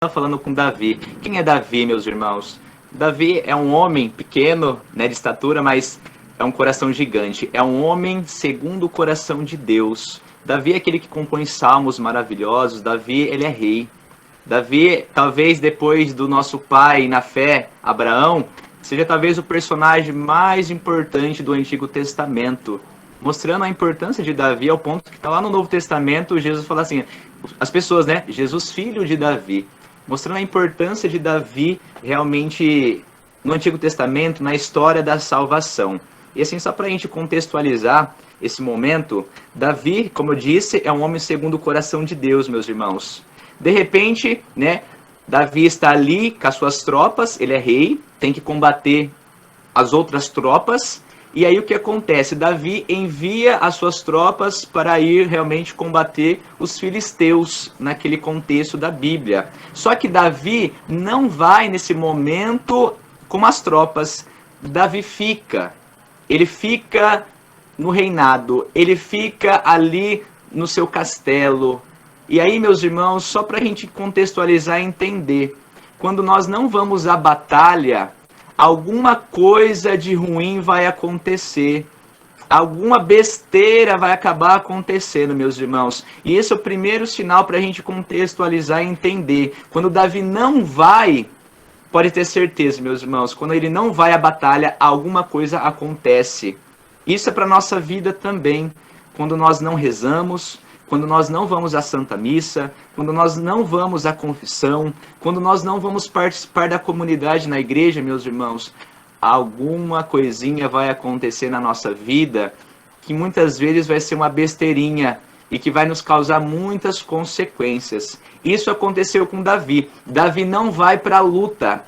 falando com Davi. Quem é Davi, meus irmãos? Davi é um homem pequeno, né, de estatura, mas é um coração gigante. É um homem segundo o coração de Deus. Davi é aquele que compõe salmos maravilhosos. Davi, ele é rei. Davi, talvez depois do nosso pai na fé, Abraão, seja talvez o personagem mais importante do Antigo Testamento, mostrando a importância de Davi ao ponto que está lá no Novo Testamento, Jesus fala assim, as pessoas, né? Jesus, filho de Davi, mostrando a importância de Davi realmente no Antigo Testamento, na história da salvação. E assim, só para a gente contextualizar esse momento, Davi, como eu disse, é um homem segundo o coração de Deus, meus irmãos. De repente, né, Davi está ali com as suas tropas, ele é rei, tem que combater as outras tropas, e aí o que acontece? Davi envia as suas tropas para ir realmente combater os filisteus, naquele contexto da Bíblia. Só que Davi não vai nesse momento com as tropas, Davi fica, ele fica no reinado, ele fica ali no seu castelo. E aí, meus irmãos, só para a gente contextualizar e entender, quando nós não vamos à batalha, alguma coisa de ruim vai acontecer. Alguma besteira vai acabar acontecendo, meus irmãos. E esse é o primeiro sinal para a gente contextualizar e entender. Quando Davi não vai, pode ter certeza, meus irmãos, quando ele não vai à batalha, alguma coisa acontece. Isso é para a nossa vida também. Quando nós não rezamos, quando nós não vamos à Santa Missa, quando nós não vamos à confissão, quando nós não vamos participar da comunidade na igreja, meus irmãos, alguma coisinha vai acontecer na nossa vida que muitas vezes vai ser uma besteirinha e que vai nos causar muitas consequências. Isso aconteceu com Davi. Davi não vai para a luta.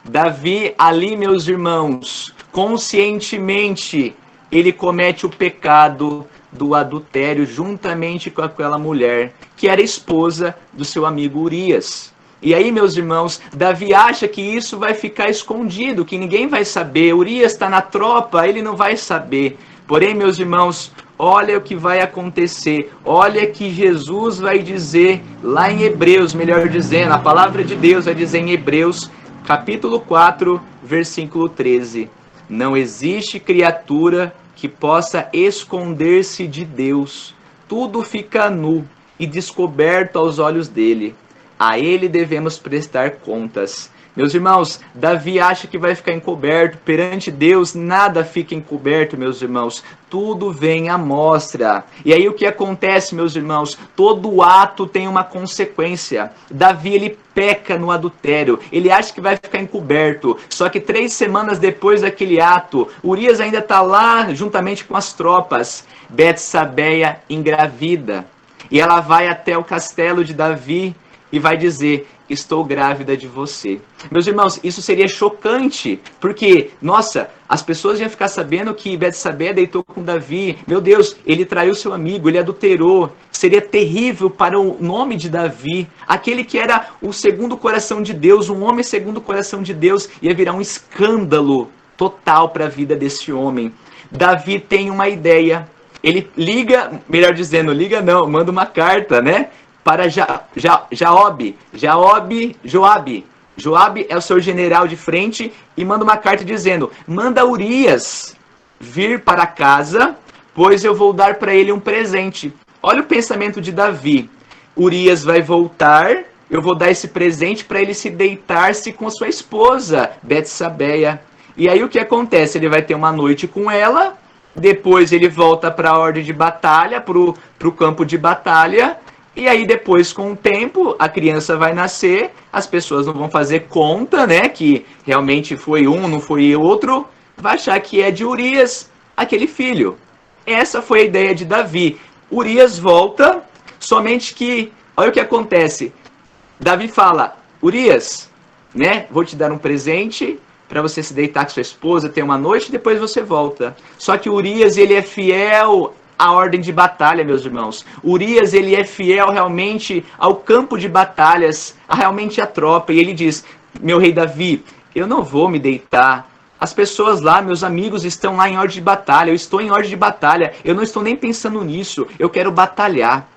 Davi, ali, meus irmãos, conscientemente, ele comete o pecado do adultério juntamente com aquela mulher, que era esposa do seu amigo Urias. E aí, meus irmãos, Davi acha que isso vai ficar escondido, que ninguém vai saber. Urias está na tropa, ele não vai saber. Porém, meus irmãos, olha o que vai acontecer. Olha que Jesus vai dizer lá em Hebreus, melhor dizendo, a palavra de Deus vai dizer em Hebreus, capítulo 4, versículo 13. Não existe criatura que possa esconder-se de Deus. Tudo fica nu e descoberto aos olhos dele. A ele devemos prestar contas. Meus irmãos, Davi acha que vai ficar encoberto. Perante Deus, nada fica encoberto, meus irmãos. Tudo vem à mostra. E aí o que acontece, meus irmãos? Todo ato tem uma consequência. Davi, ele peca no adultério. Ele acha que vai ficar encoberto. Só que 3 semanas depois daquele ato, Urias ainda está lá juntamente com as tropas. Betsabeia engravida. E ela vai até o castelo de Davi e vai dizer, estou grávida de você. Meus irmãos, isso seria chocante, porque, nossa, as pessoas iam ficar sabendo que Betsabé deitou com Davi. Meu Deus, ele traiu seu amigo, ele adulterou. Seria terrível para o nome de Davi. Aquele que era o segundo coração de Deus, um homem segundo o coração de Deus, ia virar um escândalo total para a vida desse homem. Davi tem uma ideia. Ele liga, melhor dizendo, liga não, manda uma carta, né? Para Joabe. Joabe é o seu general de frente e manda uma carta dizendo, manda Urias vir para casa, pois eu vou dar para ele um presente. Olha o pensamento de Davi. Urias vai voltar, eu vou dar esse presente para ele se deitar-se com sua esposa, Betsabeia. E aí o que acontece? Ele vai ter uma noite com ela, depois ele volta para a ordem de batalha, para o campo de batalha. E aí depois, com o tempo, a criança vai nascer, as pessoas não vão fazer conta, né, que realmente foi um, não foi outro, vai achar que é de Urias aquele filho. essa foi a ideia de Davi. Urias volta, somente que, olha o que acontece. Davi fala, Urias, né, vou te dar um presente para você se deitar com sua esposa, ter uma noite, e depois você volta. Só que Urias, ele é fiel à ordem de batalha, meus irmãos. Urias, ele é fiel realmente ao campo de batalhas, realmente à tropa. E ele diz, meu rei Davi, eu não vou me deitar. As pessoas lá, meus amigos, estão lá em ordem de batalha. Eu estou em ordem de batalha. Eu não estou nem pensando nisso. Eu quero batalhar.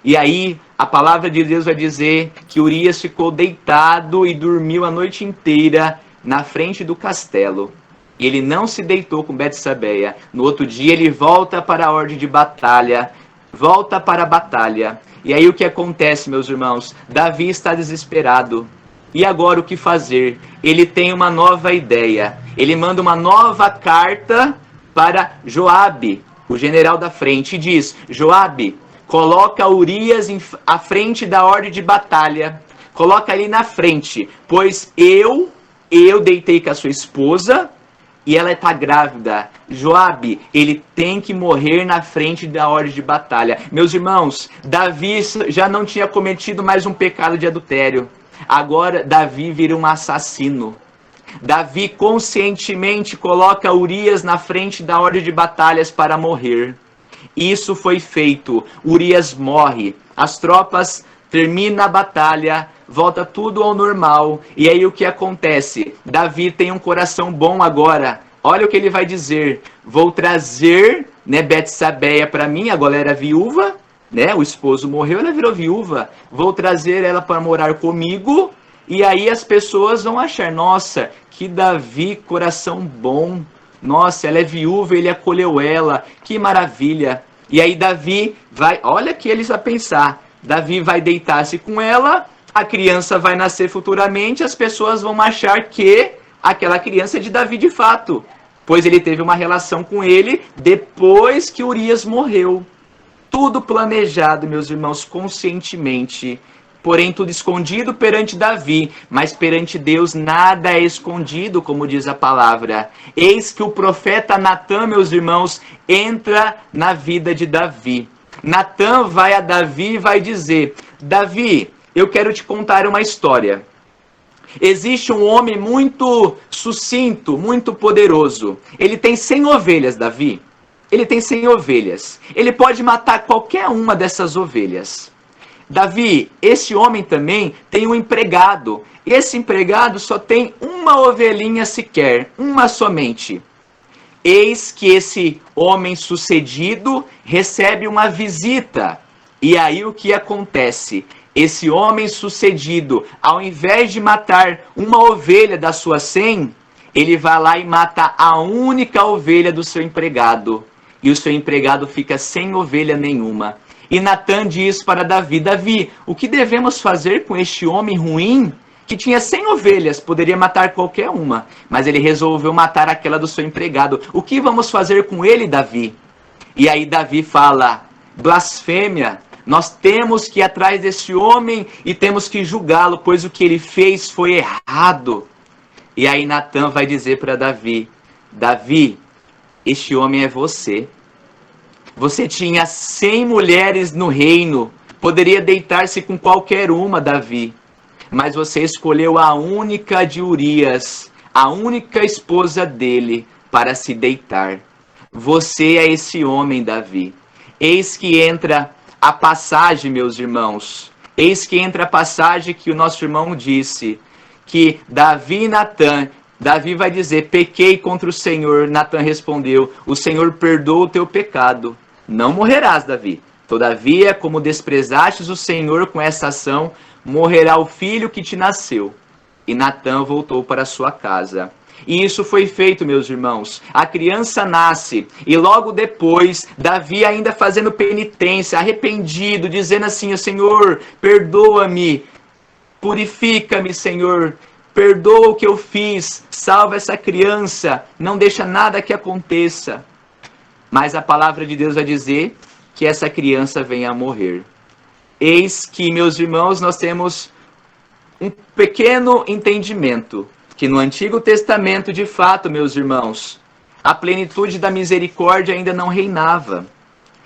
E aí, a palavra de Deus vai dizer que Urias ficou deitado e dormiu a noite inteira na frente do castelo. E ele não se deitou com Betsabeia. No outro dia, ele volta para a ordem de batalha. Volta para a batalha. E aí, o que acontece, meus irmãos? Davi está desesperado. E agora, o que fazer? Ele tem uma nova ideia. Ele manda uma nova carta para Joabe, o general da frente, e diz, Joabe, coloca Urias à frente da ordem de batalha. Coloca ele na frente, pois eu deitei com a sua esposa e ela está grávida. Joabe, ele tem que morrer na frente da ordem de batalha. Meus irmãos, Davi já não tinha cometido mais um pecado de adultério. Agora Davi vira um assassino. Davi conscientemente coloca Urias na frente da ordem de batalhas para morrer. Isso foi feito. Urias morre. As tropas terminam a batalha, volta tudo ao normal. E aí o que acontece? Davi tem um coração bom agora. Olha o que ele vai dizer. Vou trazer, né, Betsabeia para mim, agora era viúva, né? O esposo morreu, ela virou viúva. Vou trazer ela para morar comigo. E aí as pessoas vão achar, nossa, que Davi, coração bom. Nossa, ela é viúva, ele acolheu ela, que maravilha. E aí Davi vai, olha que eles a pensar, Davi vai deitar-se com ela, a criança vai nascer futuramente, as pessoas vão achar que aquela criança é de Davi de fato, pois ele teve uma relação com ele depois que Urias morreu. Tudo planejado, meus irmãos, conscientemente. Porém, tudo escondido perante Davi, mas perante Deus nada é escondido, como diz a palavra. Eis que o profeta Natã, meus irmãos, entra na vida de Davi. Natã vai a Davi e vai dizer, Davi, eu quero te contar uma história. Existe um homem muito sucinto, muito poderoso. Ele tem 100 ovelhas, Davi. Ele tem 100 ovelhas. Ele pode matar qualquer uma dessas ovelhas. Davi, esse homem também tem um empregado. Esse empregado só tem uma ovelhinha sequer, uma somente. Eis que esse homem sucedido recebe uma visita. E aí o que acontece? Esse homem sucedido, ao invés de matar uma ovelha das suas 100, ele vai lá e mata a única ovelha do seu empregado. E o seu empregado fica sem ovelha nenhuma. E Natã diz para Davi, Davi, o que devemos fazer com este homem ruim que tinha 100 ovelhas, poderia matar qualquer uma, mas ele resolveu matar aquela do seu empregado. O que vamos fazer com ele, Davi? E aí Davi fala, blasfêmia, nós temos que ir atrás desse homem e temos que julgá-lo, pois o que ele fez foi errado. E aí Natã vai dizer para Davi, Davi, este homem é você. Você tinha 100 mulheres no reino, poderia deitar-se com qualquer uma, Davi. Mas você escolheu a única de Urias, a única esposa dele, para se deitar. Você é esse homem, Davi. Eis que entra a passagem, meus irmãos. Eis que entra a passagem que o nosso irmão disse, que Davi e Natã, Davi vai dizer, pequei contra o Senhor. Natã respondeu, o Senhor perdoa o teu pecado. Não morrerás, Davi. Todavia, como desprezastes o Senhor com essa ação, morrerá o filho que te nasceu. E Natã voltou para sua casa. E isso foi feito, meus irmãos. A criança nasce e logo depois, Davi ainda fazendo penitência, arrependido, dizendo assim, Senhor, perdoa-me, purifica-me, Senhor, perdoa o que eu fiz, salva essa criança, não deixa nada que aconteça. Mas a palavra de Deus vai dizer que essa criança venha a morrer. Eis que, meus irmãos, nós temos um pequeno entendimento, que no Antigo Testamento, de fato, meus irmãos, A plenitude da misericórdia ainda não reinava.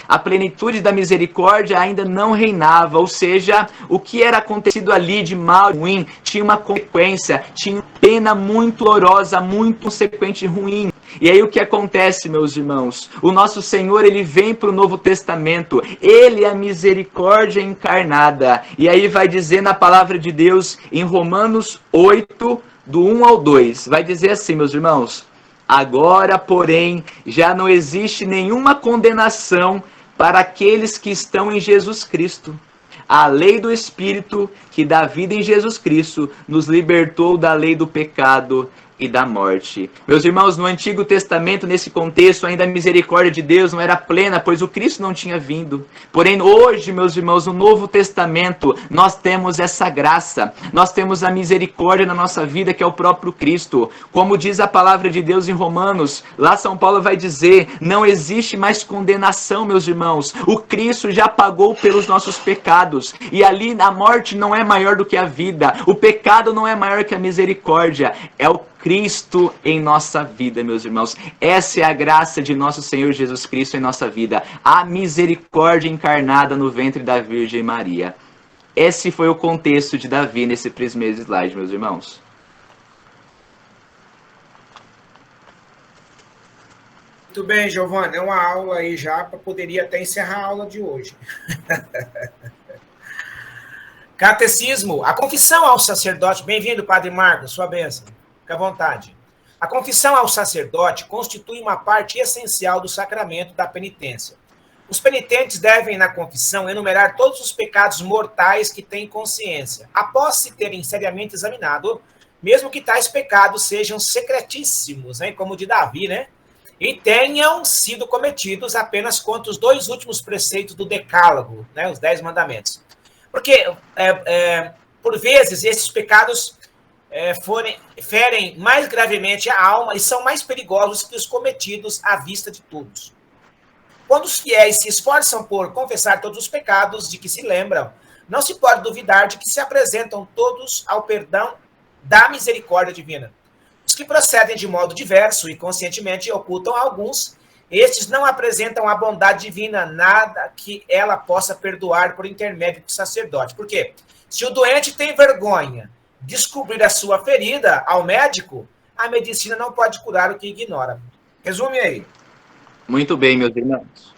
A plenitude da misericórdia ainda não reinava, ou seja, o que era acontecido ali de mal e ruim tinha uma consequência, tinha uma pena muito dolorosa, muito consequente e ruim. E aí o que acontece, meus irmãos? O nosso Senhor, ele vem para o Novo Testamento, ele é a misericórdia encarnada. E aí vai dizer na palavra de Deus, em Romanos 8, do 1 ao 2, vai dizer assim, meus irmãos: agora, porém, já não existe nenhuma condenação para aqueles que estão em Jesus Cristo. A lei do Espírito, que dá vida em Jesus Cristo, nos libertou da lei do pecado e da morte. Meus irmãos, no Antigo Testamento, nesse contexto, ainda a misericórdia de Deus não era plena, pois o Cristo não tinha vindo. Porém, hoje, meus irmãos, no Novo Testamento, nós temos essa graça, nós temos a misericórdia na nossa vida, que é o próprio Cristo. Como diz a palavra de Deus em Romanos, lá São Paulo vai dizer, não existe mais condenação, meus irmãos. O Cristo já pagou pelos nossos pecados, e ali a morte não é maior do que a vida, o pecado não é maior que a misericórdia, é o Cristo em nossa vida, meus irmãos. Essa é a graça de nosso Senhor Jesus Cristo em nossa vida. A misericórdia encarnada no ventre da Virgem Maria. Esse foi o contexto de Davi nesse primeiro slide, meus irmãos. Muito bem, Giovanni. É uma aula aí já, poderia até encerrar a aula de hoje. Catecismo. A confissão ao sacerdote. Bem-vindo, Padre Marcos, sua bênção. Fique à vontade. A confissão ao sacerdote constitui uma parte essencial do sacramento da penitência. Os penitentes devem, na confissão, enumerar todos os pecados mortais que têm consciência, após se terem seriamente examinado, mesmo que tais pecados sejam secretíssimos, né, como o de Davi, né, e tenham sido cometidos apenas contra os 2 últimos preceitos do Decálogo, né, os 10 mandamentos. Porque, por vezes, esses pecados ferem mais gravemente a alma e são mais perigosos que os cometidos à vista de todos. Quando os fiéis se esforçam por confessar todos os pecados de que se lembram, não se pode duvidar de que se apresentam todos ao perdão da misericórdia divina. Os que procedem de modo diverso e conscientemente ocultam alguns, estes não apresentam à bondade divina nada que ela possa perdoar por intermédio do sacerdote. Por quê? Se o doente tem vergonha descobrir a sua ferida ao médico, a medicina não pode curar o que ignora. Resume aí. Muito bem, meus irmãos.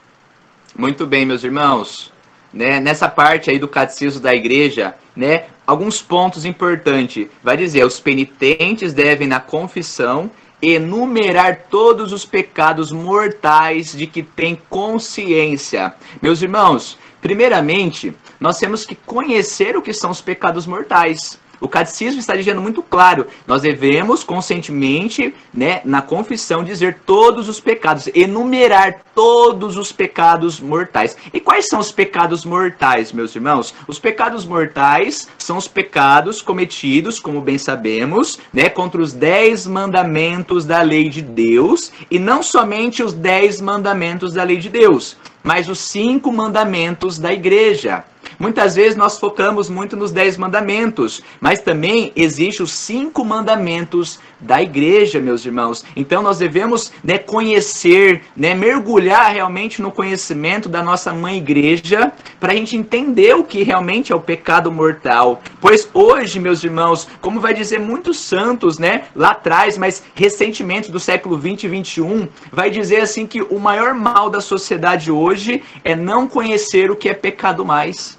Muito bem, meus irmãos. Né, nessa parte aí do catecismo da igreja, né, alguns pontos importantes. Vai dizer, os penitentes devem, na confissão, enumerar todos os pecados mortais de que têm consciência. Meus irmãos, primeiramente, nós temos que conhecer o que são os pecados mortais. O catecismo está dizendo muito claro, nós devemos conscientemente, né, na confissão, dizer todos os pecados, enumerar todos os pecados mortais. E quais são os pecados mortais, meus irmãos? Os pecados mortais são os pecados cometidos, como bem sabemos, né, contra os 10 mandamentos da lei de Deus, e não somente os 10 mandamentos da lei de Deus, mas os 5 mandamentos da igreja. Muitas vezes nós focamos muito nos 10 mandamentos, mas também existem os 5 mandamentos da igreja, meus irmãos. Então nós devemos, né, conhecer, né, mergulhar realmente no conhecimento da nossa mãe igreja, para a gente entender o que realmente é o pecado mortal. Pois hoje, meus irmãos, como vai dizer muitos santos, né, lá atrás, mas recentemente do século 20 e 21, vai dizer assim que o maior mal da sociedade hoje é não conhecer o que é pecado mais.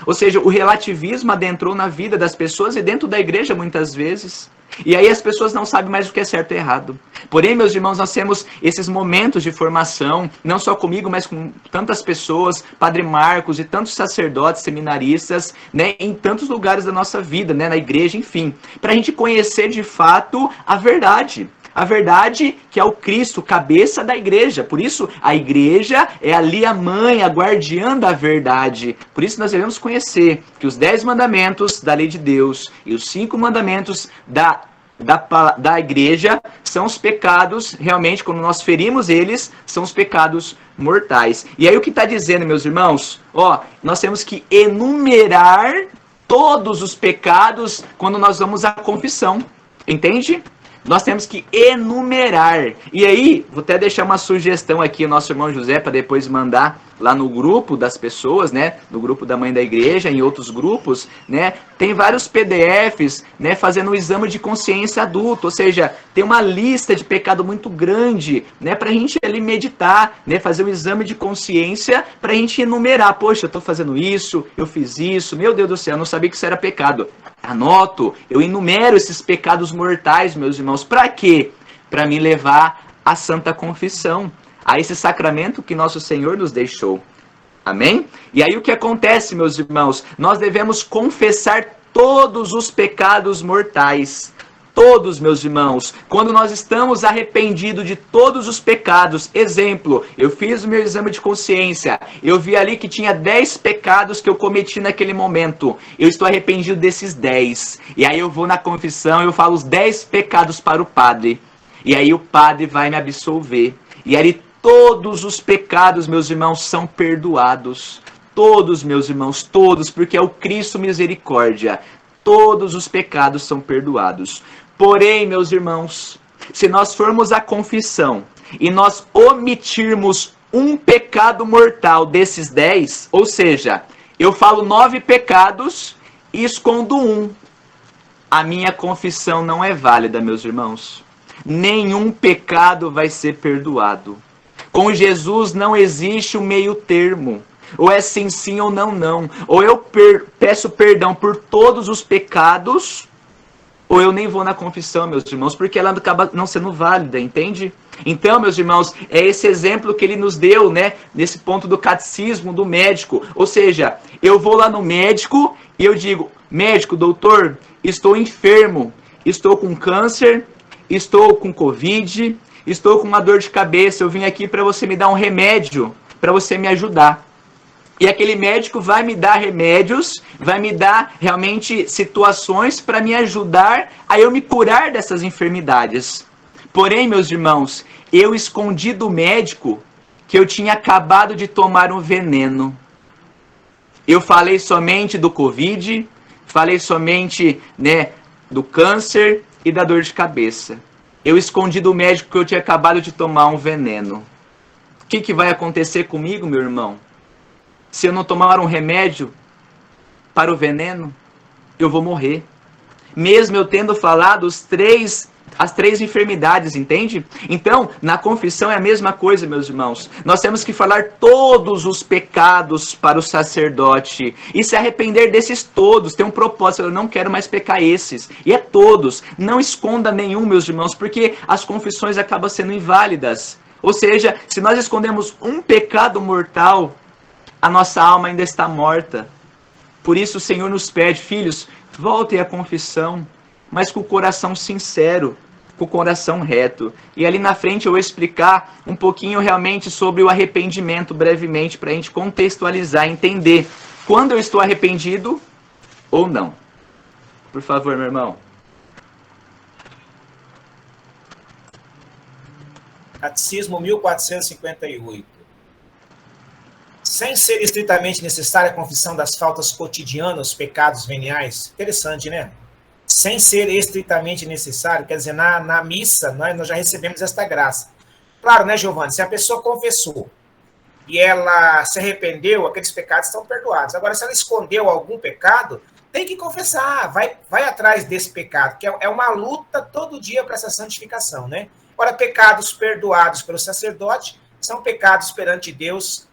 Ou seja, o relativismo adentrou na vida das pessoas e dentro da igreja muitas vezes. E aí as pessoas não sabem mais o que é certo e errado. Porém, meus irmãos, nós temos esses momentos de formação, não só comigo, mas com tantas pessoas, Padre Marcos e tantos sacerdotes, seminaristas, né, em tantos lugares da nossa vida, né, na igreja, enfim, para a gente conhecer de fato a verdade. A verdade que é o Cristo, cabeça da igreja. Por isso, a igreja é ali a mãe, a guardiã da verdade. Por isso, nós devemos conhecer que os 10 mandamentos da lei de Deus e os 5 mandamentos da igreja são os pecados, realmente, quando nós ferimos eles, são os pecados mortais. E aí o que está dizendo, meus irmãos? Ó, nós temos que enumerar todos os pecados quando nós vamos à confissão. Entende? Nós temos que enumerar. E aí, vou até deixar uma sugestão aqui, o nosso irmão José, para depois mandar lá no grupo das pessoas, né? No grupo da Mãe da Igreja, em outros grupos, né? Tem vários PDFs, né? Fazendo um exame de consciência adulto. Ou seja, tem uma lista de pecado muito grande, né? Para a gente ali meditar, né? Fazer um exame de consciência para a gente enumerar. Poxa, eu estou fazendo isso, eu fiz isso, meu Deus do céu, eu não sabia que isso era pecado. Anoto, eu enumero esses pecados mortais, meus irmãos. Para quê? Para me levar à Santa Confissão, a esse sacramento que nosso Senhor nos deixou. Amém? E aí o que acontece, meus irmãos? Nós devemos confessar todos os pecados mortais. Todos, meus irmãos, quando nós estamos arrependidos de todos os pecados, exemplo, eu fiz o meu exame de consciência, eu vi ali que tinha 10 pecados que eu cometi naquele momento, eu estou arrependido desses 10, e aí eu vou na confissão e eu falo os 10 pecados para o padre, e aí o padre vai me absolver, e aí todos os pecados, meus irmãos, são perdoados, todos, meus irmãos, todos, porque é o Cristo misericórdia, todos os pecados são perdoados. Porém, meus irmãos, se nós formos à confissão e nós omitirmos um pecado mortal desses 10, ou seja, eu falo 9 pecados e escondo um, a minha confissão não é válida, meus irmãos. Nenhum pecado vai ser perdoado. Com Jesus não existe um meio termo. Ou é sim, sim ou não, não. Ou eu peço perdão por todos os pecados, ou eu nem vou na confissão, meus irmãos, porque ela acaba não sendo válida, entende? Então, meus irmãos, é esse exemplo que ele nos deu, né? Nesse ponto do catecismo, do médico. Ou seja, eu vou lá no médico e eu digo, médico, doutor, estou enfermo, estou com câncer, estou com Covid, estou com uma dor de cabeça, eu vim aqui para você me dar um remédio, para você me ajudar. E aquele médico vai me dar remédios, vai me dar realmente situações para me ajudar a eu me curar dessas enfermidades. Porém, meus irmãos, eu escondi do médico que eu tinha acabado de tomar um veneno. Eu falei somente do Covid, falei somente, né, do câncer e da dor de cabeça. Eu escondi do médico que eu tinha acabado de tomar um veneno. O que vai acontecer comigo, meu irmão? Se eu não tomar um remédio para o veneno, eu vou morrer. Mesmo eu tendo falado as três enfermidades, entende? Então, na confissão é a mesma coisa, meus irmãos. Nós temos que falar todos os pecados para o sacerdote e se arrepender desses todos. Tem um propósito, eu não quero mais pecar esses. E é todos. Não esconda nenhum, meus irmãos, porque as confissões acabam sendo inválidas. Ou seja, se nós escondemos um pecado mortal, a nossa alma ainda está morta. Por isso o Senhor nos pede, filhos, voltem à confissão, mas com o coração sincero, com o coração reto. E ali na frente eu vou explicar um pouquinho realmente sobre o arrependimento, brevemente, para a gente contextualizar, entender quando eu estou arrependido ou não. Por favor, meu irmão. Catecismo 1458. Sem ser estritamente necessária a confissão das faltas cotidianas, pecados veniais. Interessante, né? Sem ser estritamente necessário, quer dizer, na missa, nós já recebemos esta graça. Claro, né, Giovanni? Se a pessoa confessou e ela se arrependeu, aqueles pecados estão perdoados. Agora, se ela escondeu algum pecado, tem que confessar, vai atrás desse pecado, que é uma luta todo dia para essa santificação, né? Agora, pecados perdoados pelo sacerdote são pecados perante Deus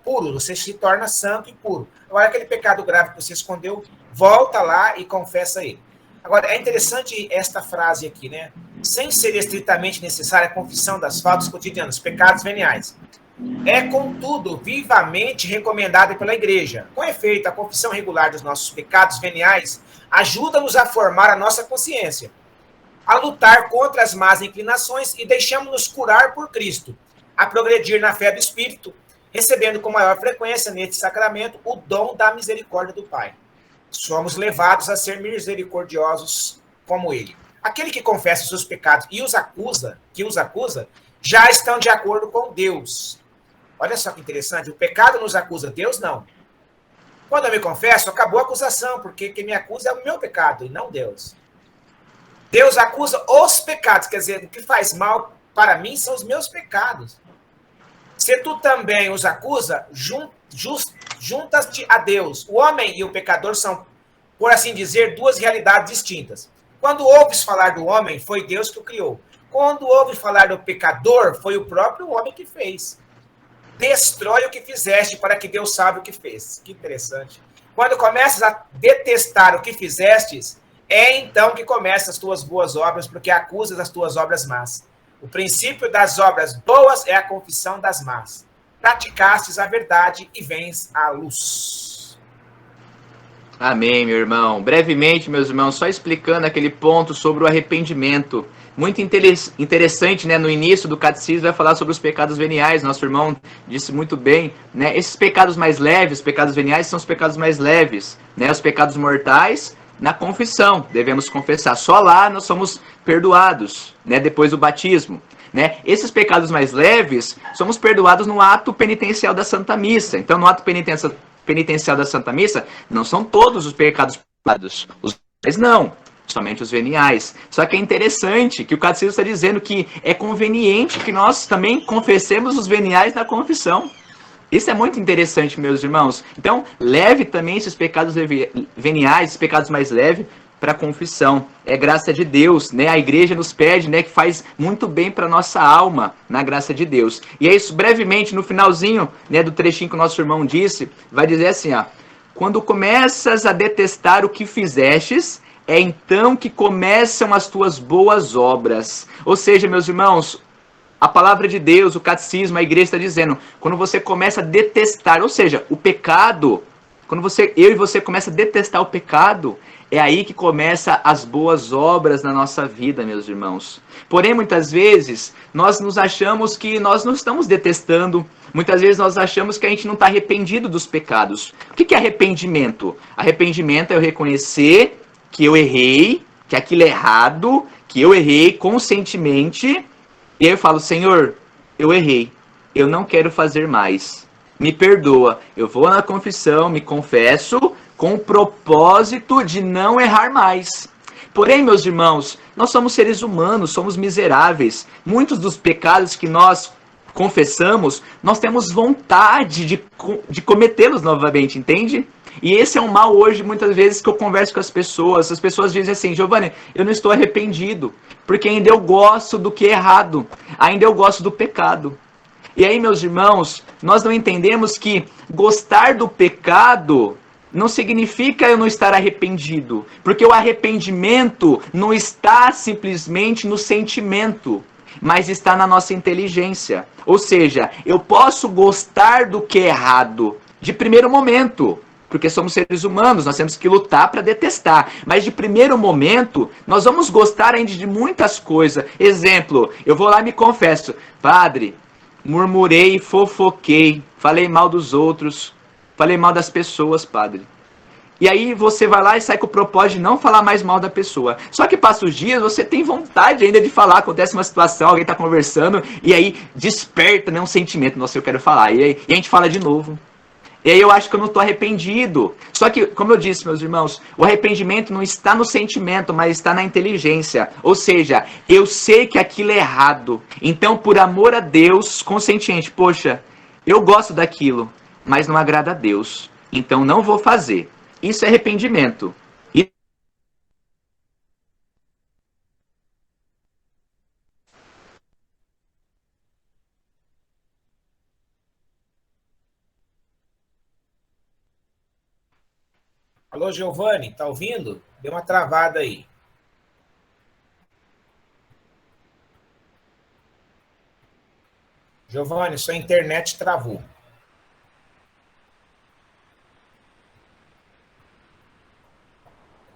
puro, você se torna santo e puro. Agora, aquele pecado grave que você escondeu, volta lá e confessa ele. Agora, é interessante esta frase aqui, né? Sem ser estritamente necessária a confissão das faltas cotidianas, pecados veniais. É, contudo, vivamente recomendada pela Igreja. Com efeito, a confissão regular dos nossos pecados veniais ajuda-nos a formar a nossa consciência, a lutar contra as más inclinações e deixamos-nos curar por Cristo, a progredir na fé do Espírito, recebendo com maior frequência neste sacramento o dom da misericórdia do Pai. Somos levados a ser misericordiosos como Ele. Aquele que confessa os seus pecados e os acusa, já estão de acordo com Deus. Olha só que interessante, o pecado nos acusa, Deus não. Quando eu me confesso, acabou a acusação, porque quem me acusa é o meu pecado e não Deus. Deus acusa os pecados, quer dizer, o que faz mal para mim são os meus pecados. Se tu também os acusa, juntas-te a Deus. O homem e o pecador são, por assim dizer, duas realidades distintas. Quando ouves falar do homem, foi Deus que o criou. Quando ouves falar do pecador, foi o próprio homem que fez. Destrói o que fizeste para que Deus saiba o que fez. Que interessante. Quando começas a detestar o que fizestes, é então que começam as tuas boas obras, porque acusas as tuas obras más. O princípio das obras boas é a confissão das más. Praticastes a verdade e vens à luz. Amém, meu irmão. Brevemente, meus irmãos, só explicando aquele ponto sobre o arrependimento. Muito interessante, né? No início do catecismo vai falar sobre os pecados veniais. Nosso irmão disse muito bem, né? Esses pecados mais leves, os pecados veniais, são os pecados mais leves, né? Os pecados mortais, na confissão, devemos confessar. Só lá nós somos perdoados, né? Depois do batismo, né? Esses pecados mais leves, somos perdoados no ato penitencial da Santa Missa. Então, no ato penitencial da Santa Missa, não são todos os pecados perdoados. Os veniais não, somente os veniais. Só que é interessante que o catecismo está dizendo que é conveniente que nós também confessemos os veniais na confissão. Isso é muito interessante, meus irmãos. Então, leve também esses pecados veniais, esses pecados mais leves, para a confissão. É graça de Deus, né? A igreja nos pede, né, que faz muito bem para nossa alma, na graça de Deus. E é isso, brevemente, no finalzinho, né, do trechinho que o nosso irmão disse, vai dizer assim, ó: quando começas a detestar o que fizestes, é então que começam as tuas boas obras. Ou seja, meus irmãos, a palavra de Deus, o catecismo, a igreja está dizendo, quando você começa a detestar, ou seja, o pecado, quando eu e você começa a detestar o pecado, é aí que começa as boas obras na nossa vida, meus irmãos. Porém, muitas vezes, nós nos achamos que nós não estamos detestando, muitas vezes nós achamos que a gente não está arrependido dos pecados. O que é arrependimento? Arrependimento é eu reconhecer que eu errei, que aquilo é errado, que eu errei conscientemente. E aí eu falo, Senhor, eu errei, eu não quero fazer mais, me perdoa. Eu vou na confissão, me confesso, com o propósito de não errar mais. Porém, meus irmãos, nós somos seres humanos, somos miseráveis. Muitos dos pecados que nós confessamos, nós temos vontade de cometê-los novamente, entende? E esse é um mal hoje, muitas vezes, que eu converso com as pessoas dizem assim, Giovanni, eu não estou arrependido, porque ainda eu gosto do que é errado, ainda eu gosto do pecado. E aí, meus irmãos, nós não entendemos que gostar do pecado não significa eu não estar arrependido, porque o arrependimento não está simplesmente no sentimento, mas está na nossa inteligência. Ou seja, eu posso gostar do que é errado de primeiro momento, porque somos seres humanos, nós temos que lutar para detestar. Mas de primeiro momento, nós vamos gostar ainda de muitas coisas. Exemplo, eu vou lá e me confesso, padre, murmurei, fofoquei, falei mal dos outros, falei mal das pessoas, padre. E aí você vai lá e sai com o propósito de não falar mais mal da pessoa. Só que passa os dias, você tem vontade ainda de falar, acontece uma situação, alguém está conversando, e aí desperta, né, um sentimento, nossa, eu quero falar. E a gente fala de novo. E aí eu acho que eu não estou arrependido. Só que, como eu disse, meus irmãos, o arrependimento não está no sentimento, mas está na inteligência. Ou seja, eu sei que aquilo é errado. Então, por amor a Deus, consciente, poxa, eu gosto daquilo, mas não agrada a Deus. Então não vou fazer. Isso é arrependimento. Alô, Giovanni, tá ouvindo? Deu uma travada aí. Giovanni, sua internet travou.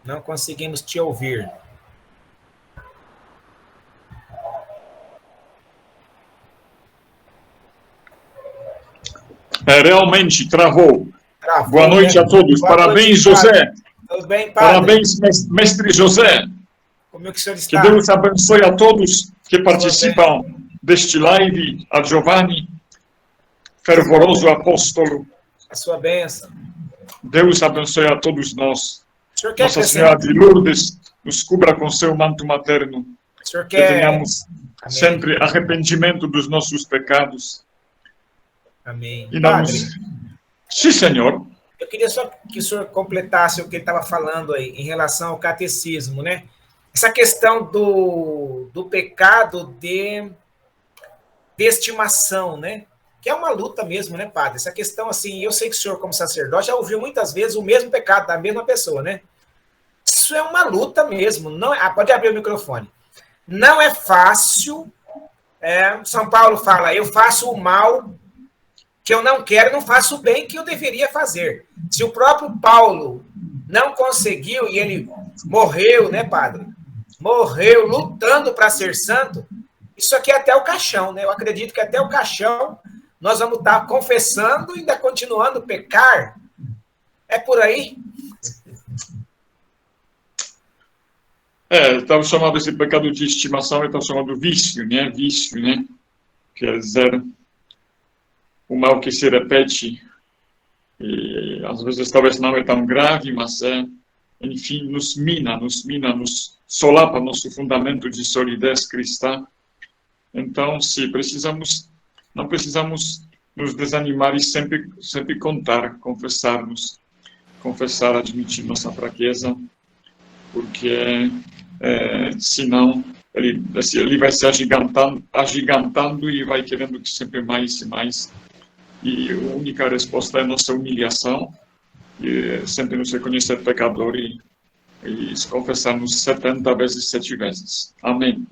Não conseguimos te ouvir. Realmente travou. Travou. Boa noite a todos. Boa Parabéns, noite, José. Tudo bem, padre? Parabéns, mestre José. Como é que o senhor está? Que Deus abençoe a todos que participam deste live. A Giovanni, fervoroso apóstolo. A sua bênção. Deus abençoe a todos nós. O senhor quer Nossa Senhora de Lourdes, nos cubra com seu manto materno, O senhor que quer... tenhamos Amém. sempre arrependimento dos nossos pecados. Amém. E Padre, Sim, Senhor. eu queria só que o senhor completasse o que ele estava falando aí em relação ao catecismo, né? Essa questão do pecado de estimação, né? Que é uma luta mesmo, né, padre? Essa questão, assim, eu sei que o senhor, como sacerdote, já ouviu muitas vezes o mesmo pecado da mesma pessoa, né? Isso é uma luta mesmo. Não, pode abrir o microfone. Não é fácil. São Paulo fala, eu faço o mal que eu não quero, não faço o bem que eu deveria fazer. Se o próprio Paulo não conseguiu e ele morreu, né, padre? Morreu lutando para ser santo, isso aqui é até o caixão, né? Eu acredito que até o caixão nós vamos estar confessando e ainda continuando a pecar. É por aí? Estava chamado esse pecado de estimação, estava chamado vício, né? Vício, né? Quer dizer, o mal que se repete, e às vezes talvez não é tão grave, mas enfim, nos mina, nos solapa nosso fundamento de solidez cristã. Então, sim, não precisamos nos desanimar e sempre confessar, admitir nossa fraqueza, porque senão ele vai se agigantando e vai querendo que sempre mais e mais. E a única resposta é nossa humilhação, e sempre nos reconhecer pecador e confessarmos 70 vezes, 7 vezes. Amém.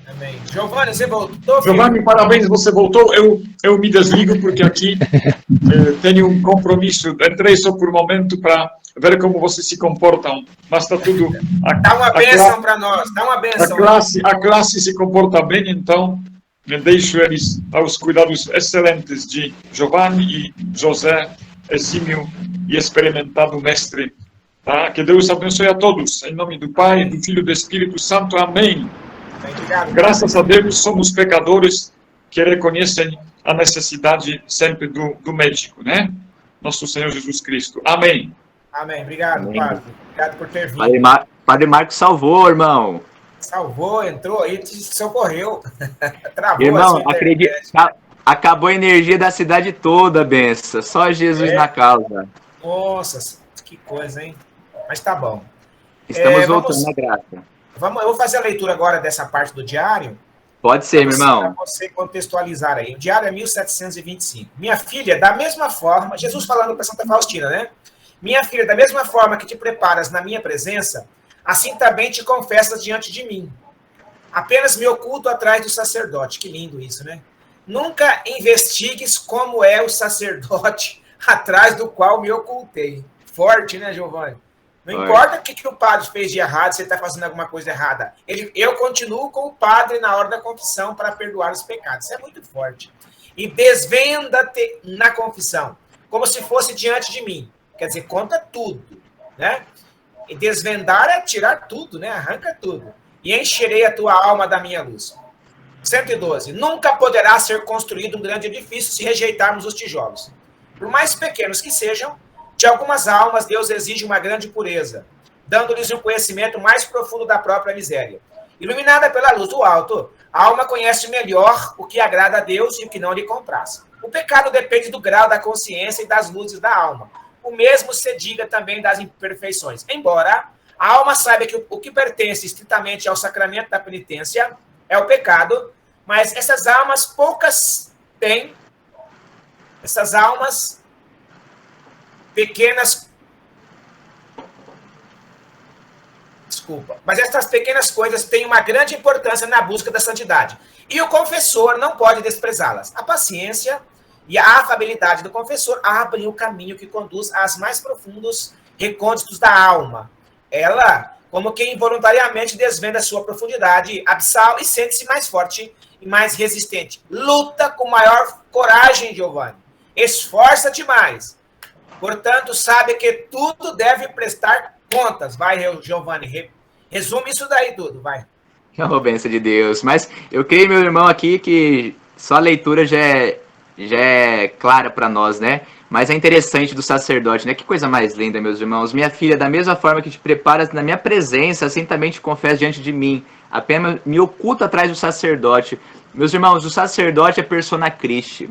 Amém. Giovanni, você voltou? Giovanni, parabéns, você voltou. Eu me desligo porque aqui tenho um compromisso. Entrei só por um momento para ver como vocês se comportam, mas está tudo... Dá uma bênção para nós, dá uma bênção. A classe se comporta bem, então deixo eles aos cuidados excelentes de Giovanni e José, exímio e experimentado mestre. Tá? Que Deus abençoe a todos. Em nome do Pai, do Filho e do Espírito Santo. Amém. Obrigado. Graças a Deus, somos pecadores que reconhecem a necessidade sempre do médico, né? Nosso Senhor Jesus Cristo. Amém. Amém. Obrigado, Amém. padre. Obrigado por ter vindo. Padre Marcos salvou, irmão. Salvou, entrou aí, te socorreu. Travou Irmão, a acredita, acabou a energia da cidade toda, benção. Só Jesus na causa. Nossa, que coisa, hein? Mas tá bom. Estamos voltando na graça. Eu vou fazer a leitura agora dessa parte do diário. Pode ser, meu irmão. Para você contextualizar aí. O diário é 1725. Minha filha, da mesma forma, Jesus falando para Santa Faustina, né? Minha filha, da mesma forma que te preparas na minha presença, assim também te confessas diante de mim. Apenas me oculto atrás do sacerdote. Que lindo isso, né? Nunca investigues como é o sacerdote atrás do qual me ocultei. Forte, né, Giovanni? Não importa o que o padre fez de errado, se ele está fazendo alguma coisa errada. Eu continuo com o padre na hora da confissão para perdoar os pecados. Isso é muito forte. E desvenda-te na confissão, como se fosse diante de mim. Quer dizer, conta tudo, né? E desvendar é tirar tudo, né? Arranca tudo. E encherei a tua alma da minha luz. 112. Nunca poderá ser construído um grande edifício se rejeitarmos os tijolos. Por mais pequenos que sejam, de algumas almas, Deus exige uma grande pureza, dando-lhes um conhecimento mais profundo da própria miséria. Iluminada pela luz do alto, a alma conhece melhor o que agrada a Deus e o que não lhe compraz. O pecado depende do grau da consciência e das luzes da alma. O mesmo se diga também das imperfeições. Embora a alma saiba que o que pertence estritamente ao sacramento da penitência é o pecado, mas essas almas poucas têm, essas almas pequenas... Desculpa. Mas essas pequenas coisas têm uma grande importância na busca da santidade. E o confessor não pode desprezá-las. A paciência e a afabilidade do confessor abrem o caminho que conduz aos mais profundos recônditos da alma. Ela, como que involuntariamente desvenda sua profundidade abissal e sente-se mais forte e mais resistente. Luta com maior coragem, Giovanni. Esforça-te mais. Portanto, sabe que tudo deve prestar contas. Vai, Giovanni, resume isso daí tudo, vai. É uma bênção de Deus. Mas eu creio, meu irmão, aqui que só a leitura já é já é clara para nós, né? Mas é interessante do sacerdote, né? Que coisa mais linda, meus irmãos. Minha filha, da mesma forma que te preparas na minha presença, assim também te confesso diante de mim. Apenas me oculto atrás do sacerdote. Meus irmãos, o sacerdote é persona Christi.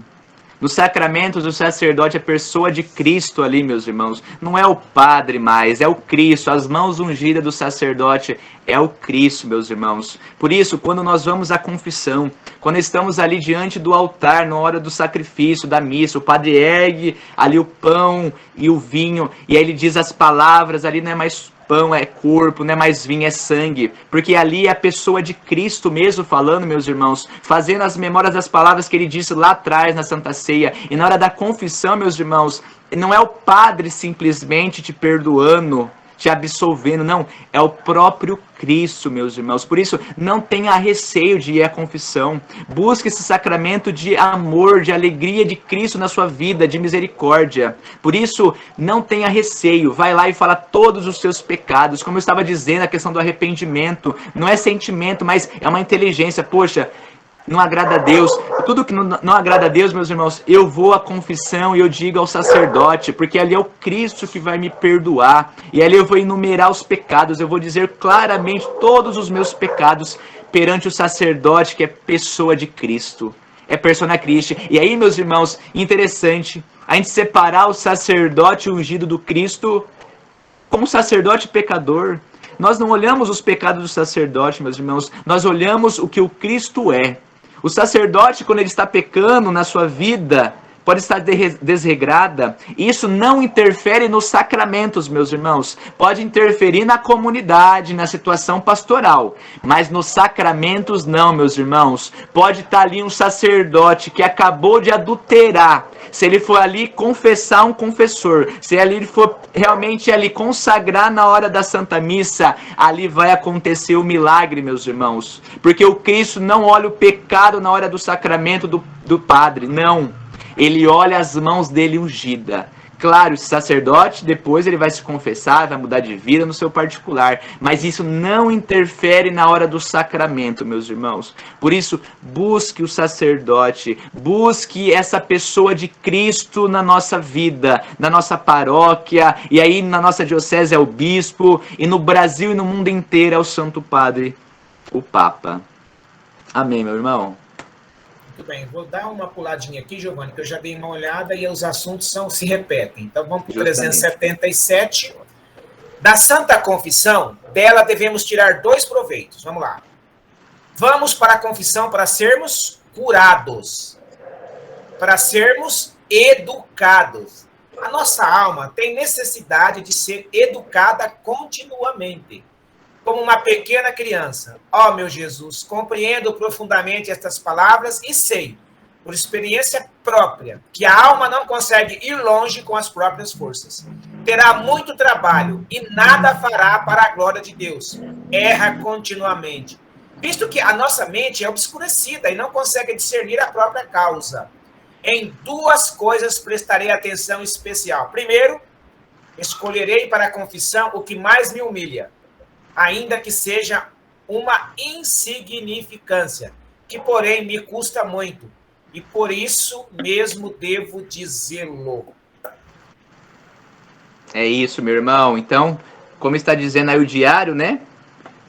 Nos sacramentos, o sacerdote é pessoa de Cristo ali, meus irmãos. Não é o padre mais, é o Cristo. As mãos ungidas do sacerdote é o Cristo, meus irmãos. Por isso, quando nós vamos à confissão, quando estamos ali diante do altar, na hora do sacrifício, da missa, o padre ergue ali o pão e o vinho, e aí ele diz as palavras, ali não é mais pão, é corpo, não é mais vinho, é sangue, porque ali é a pessoa de Cristo mesmo falando, meus irmãos, fazendo as memórias das palavras que ele disse lá atrás na Santa Ceia. E na hora da confissão, meus irmãos, não é o padre simplesmente te perdoando, te absolvendo, não, é o próprio Cristo, meus irmãos. Por isso, não tenha receio de ir à confissão. Busque esse sacramento de amor, de alegria de Cristo na sua vida, de misericórdia. Por isso, não tenha receio. Vai lá e fala todos os seus pecados. Como eu estava dizendo, a questão do arrependimento não é sentimento, mas é uma inteligência. Poxa, não agrada a Deus. Tudo que não agrada a Deus, meus irmãos, eu vou à confissão e eu digo ao sacerdote, porque ali é o Cristo que vai me perdoar. E ali eu vou enumerar os pecados, eu vou dizer claramente todos os meus pecados perante o sacerdote, que é pessoa de Cristo. É persona Christi. E aí, meus irmãos, interessante a gente separar o sacerdote ungido do Cristo como sacerdote pecador. Nós não olhamos os pecados do sacerdote, meus irmãos, nós olhamos o que o Cristo é. O sacerdote, quando ele está pecando na sua vida, pode estar desregrada. Isso não interfere nos sacramentos, meus irmãos. Pode interferir na comunidade, na situação pastoral. Mas nos sacramentos não, meus irmãos. Pode estar ali um sacerdote que acabou de adulterar. Se ele for ali confessar um confessor, se ele for realmente ali consagrar na hora da Santa Missa, ali vai acontecer o milagre, meus irmãos. Porque o Cristo não olha o pecado na hora do sacramento do padre, não. Ele olha as mãos dele ungida. Claro, esse sacerdote, depois ele vai se confessar, vai mudar de vida no seu particular. Mas isso não interfere na hora do sacramento, meus irmãos. Por isso, busque o sacerdote, busque essa pessoa de Cristo na nossa vida, na nossa paróquia, e aí na nossa diocese é o bispo, e no Brasil e no mundo inteiro é o Santo Padre, o Papa. Amém, meu irmão? Muito bem, vou dar uma puladinha aqui, Giovanni, que eu já dei uma olhada e os assuntos se repetem. Então vamos para o 377. Da Santa Confissão, dela devemos tirar 2 proveitos. Vamos lá. Vamos para a confissão para sermos curados, para sermos educados. A nossa alma tem necessidade de ser educada continuamente. Como uma pequena criança. Ó, meu Jesus, compreendo profundamente estas palavras e sei, por experiência própria, que a alma não consegue ir longe com as próprias forças. Terá muito trabalho e nada fará para a glória de Deus. Erra continuamente, visto que a nossa mente é obscurecida e não consegue discernir a própria causa. Em 2 coisas prestarei atenção especial. Primeiro, escolherei para a confissão o que mais me humilha, ainda que seja uma insignificância, que porém me custa muito, e por isso mesmo devo dizê-lo. É isso, meu irmão. Então, como está dizendo aí o diário, né?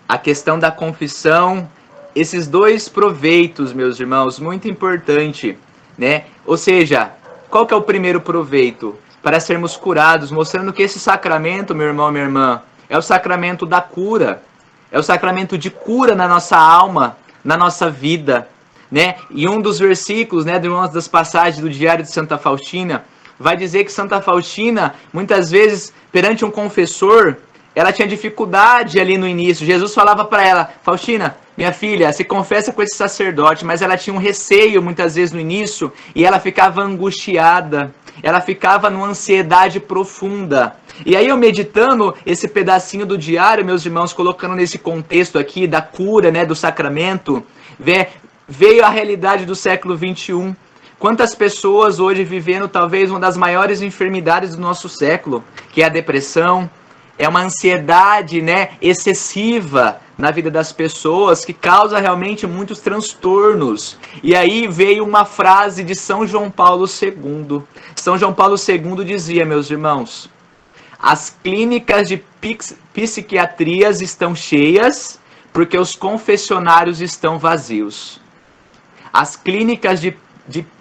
A questão da confissão, esses 2 proveitos, meus irmãos, muito importante, né? Ou seja, qual que é o primeiro proveito? Para sermos curados, mostrando que esse sacramento, meu irmão, minha irmã, é o sacramento da cura. É o sacramento de cura na nossa alma, na nossa vida, né? E um dos versículos, né, de uma das passagens do Diário de Santa Faustina, vai dizer que Santa Faustina, muitas vezes, perante um confessor, ela tinha dificuldade ali no início. Jesus falava para ela, Faustina, minha filha, se confessa com esse sacerdote, mas ela tinha um receio muitas vezes no início, e ela ficava angustiada, ela ficava numa ansiedade profunda. E aí eu meditando esse pedacinho do diário, meus irmãos, colocando nesse contexto aqui da cura, né, do sacramento, veio a realidade do século XXI. Quantas pessoas hoje vivendo talvez uma das maiores enfermidades do nosso século, que é a depressão, é uma ansiedade, né, excessiva na vida das pessoas que causa realmente muitos transtornos. E aí veio uma frase de São João Paulo II. São João Paulo II dizia, meus irmãos, as clínicas de psiquiatrias estão cheias porque os confessionários estão vazios. As clínicas de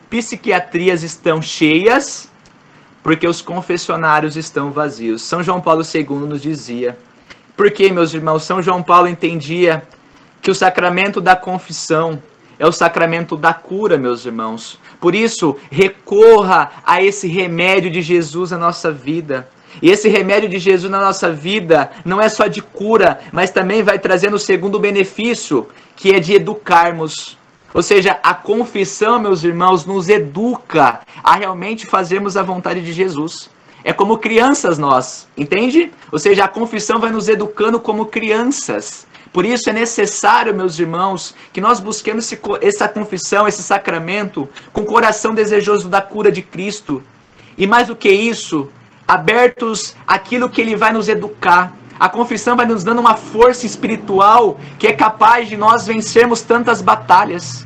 psiquiatrias estão cheias porque os confessionários estão vazios. São João Paulo II nos dizia. Porque, meus irmãos, São João Paulo entendia que o sacramento da confissão é o sacramento da cura, meus irmãos. Por isso, recorra a esse remédio de Jesus na nossa vida. E esse remédio de Jesus na nossa vida não é só de cura, mas também vai trazendo o segundo benefício, que é de educarmos. Ou seja, a confissão, meus irmãos, nos educa a realmente fazermos a vontade de Jesus. É como crianças nós, entende? Ou seja, a confissão vai nos educando como crianças. Por isso é necessário, meus irmãos, que nós busquemos essa confissão, esse sacramento, com o coração desejoso da cura de Cristo. E mais do que isso, abertos àquilo que Ele vai nos educar. A confissão vai nos dando uma força espiritual que é capaz de nós vencermos tantas batalhas.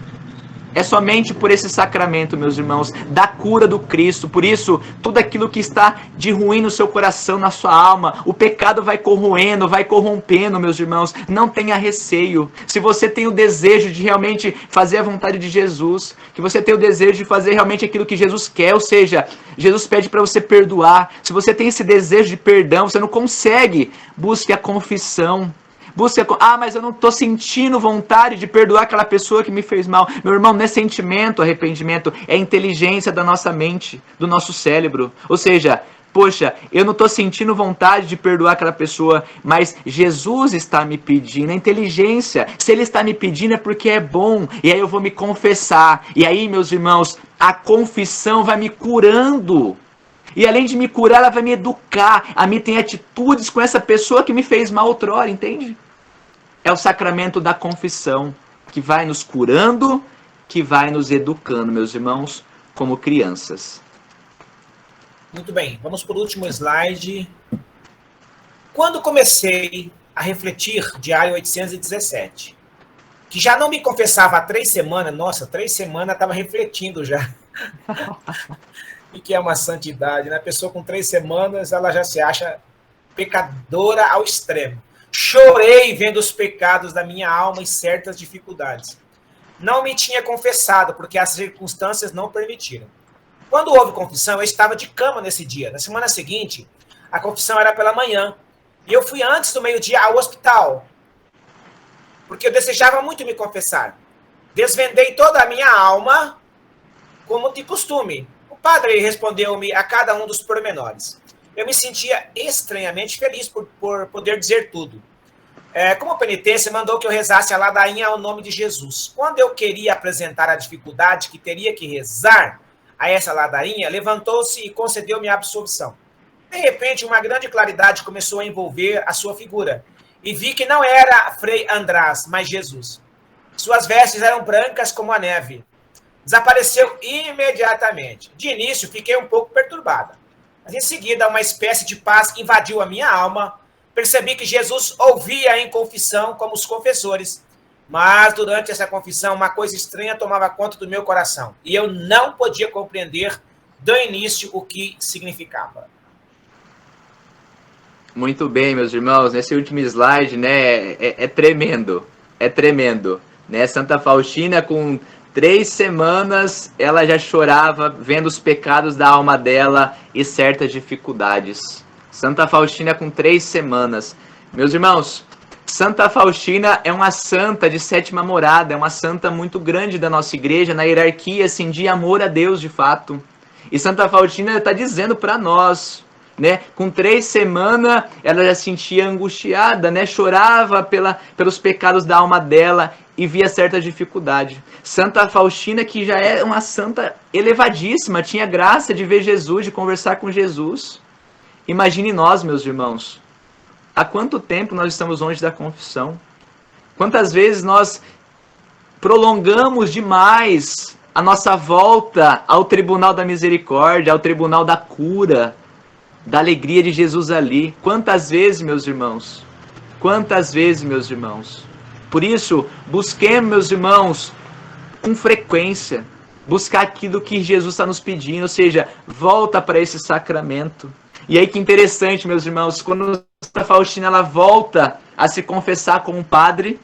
É somente por esse sacramento, meus irmãos, da cura do Cristo. Por isso, tudo aquilo que está de ruim no seu coração, na sua alma, o pecado vai corroendo, vai corrompendo, meus irmãos. Não tenha receio. Se você tem o desejo de realmente fazer a vontade de Jesus, que você tem o desejo de fazer realmente aquilo que Jesus quer, ou seja, Jesus pede para você perdoar. Se você tem esse desejo de perdão, você não consegue, busque a confissão. Mas eu não estou sentindo vontade de perdoar aquela pessoa que me fez mal. Meu irmão, não é sentimento, arrependimento, é inteligência da nossa mente, do nosso cérebro. Ou seja, poxa, eu não estou sentindo vontade de perdoar aquela pessoa, mas Jesus está me pedindo, é inteligência. Se Ele está me pedindo é porque é bom, e aí eu vou me confessar. E aí, meus irmãos, a confissão vai me curando. E além de me curar, ela vai me educar a me ter atitudes com essa pessoa que me fez mal outrora, entende? É o sacramento da confissão que vai nos curando, que vai nos educando, meus irmãos, como crianças. Muito bem, vamos para o último slide. Quando comecei a refletir, diário 817, que já não me confessava há 3 semanas, nossa, 3 semanas estava refletindo já. E que é uma santidade, né? A pessoa com 3 semanas, ela já se acha pecadora ao extremo. Chorei vendo os pecados da minha alma e certas dificuldades. Não me tinha confessado, porque as circunstâncias não permitiram. Quando houve confissão, eu estava de cama nesse dia. Na semana seguinte, a confissão era pela manhã. E eu fui antes do meio-dia ao hospital, porque eu desejava muito me confessar. Desvendei toda a minha alma, como de costume. O padre respondeu-me a cada um dos pormenores. Eu me sentia estranhamente feliz por poder dizer tudo. Como penitência, mandou que eu rezasse a ladainha ao nome de Jesus. Quando eu queria apresentar a dificuldade que teria que rezar a essa ladainha, levantou-se e concedeu-me a absolvição. De repente, uma grande claridade começou a envolver a sua figura, e vi que não era Frei András, mas Jesus. Suas vestes eram brancas como a neve. Desapareceu imediatamente. De início, fiquei um pouco perturbada. Mas em seguida, uma espécie de paz invadiu a minha alma. Percebi que Jesus ouvia em confissão como os confessores. Mas durante essa confissão, uma coisa estranha tomava conta do meu coração. E eu não podia compreender do início o que significava. Muito bem, meus irmãos. Nesse último slide, né, é tremendo. É tremendo. Né? Santa Faustina, com 3 semanas, ela já chorava vendo os pecados da alma dela e certas dificuldades. Santa Faustina com 3 semanas. Meus irmãos, Santa Faustina é uma santa de 7ª morada, é uma santa muito grande da nossa igreja, na hierarquia, assim, de amor a Deus, de fato. E Santa Faustina está dizendo para nós, né, com 3 semanas, ela já se sentia angustiada, né, chorava pelos pecados da alma dela e via certa dificuldade. Santa Faustina, que já é uma santa elevadíssima, tinha graça de ver Jesus, de conversar com Jesus. Imagine nós, meus irmãos, há quanto tempo nós estamos longe da confissão? Quantas vezes nós prolongamos demais a nossa volta ao tribunal da misericórdia, ao tribunal da cura, da alegria de Jesus ali. Quantas vezes, meus irmãos? Quantas vezes, meus irmãos? Por isso, busquemos, meus irmãos, com frequência, buscar aquilo que Jesus está nos pedindo, ou seja, volta para esse sacramento. E aí que interessante, meus irmãos, quando Santa Faustina ela volta a se confessar com o padre,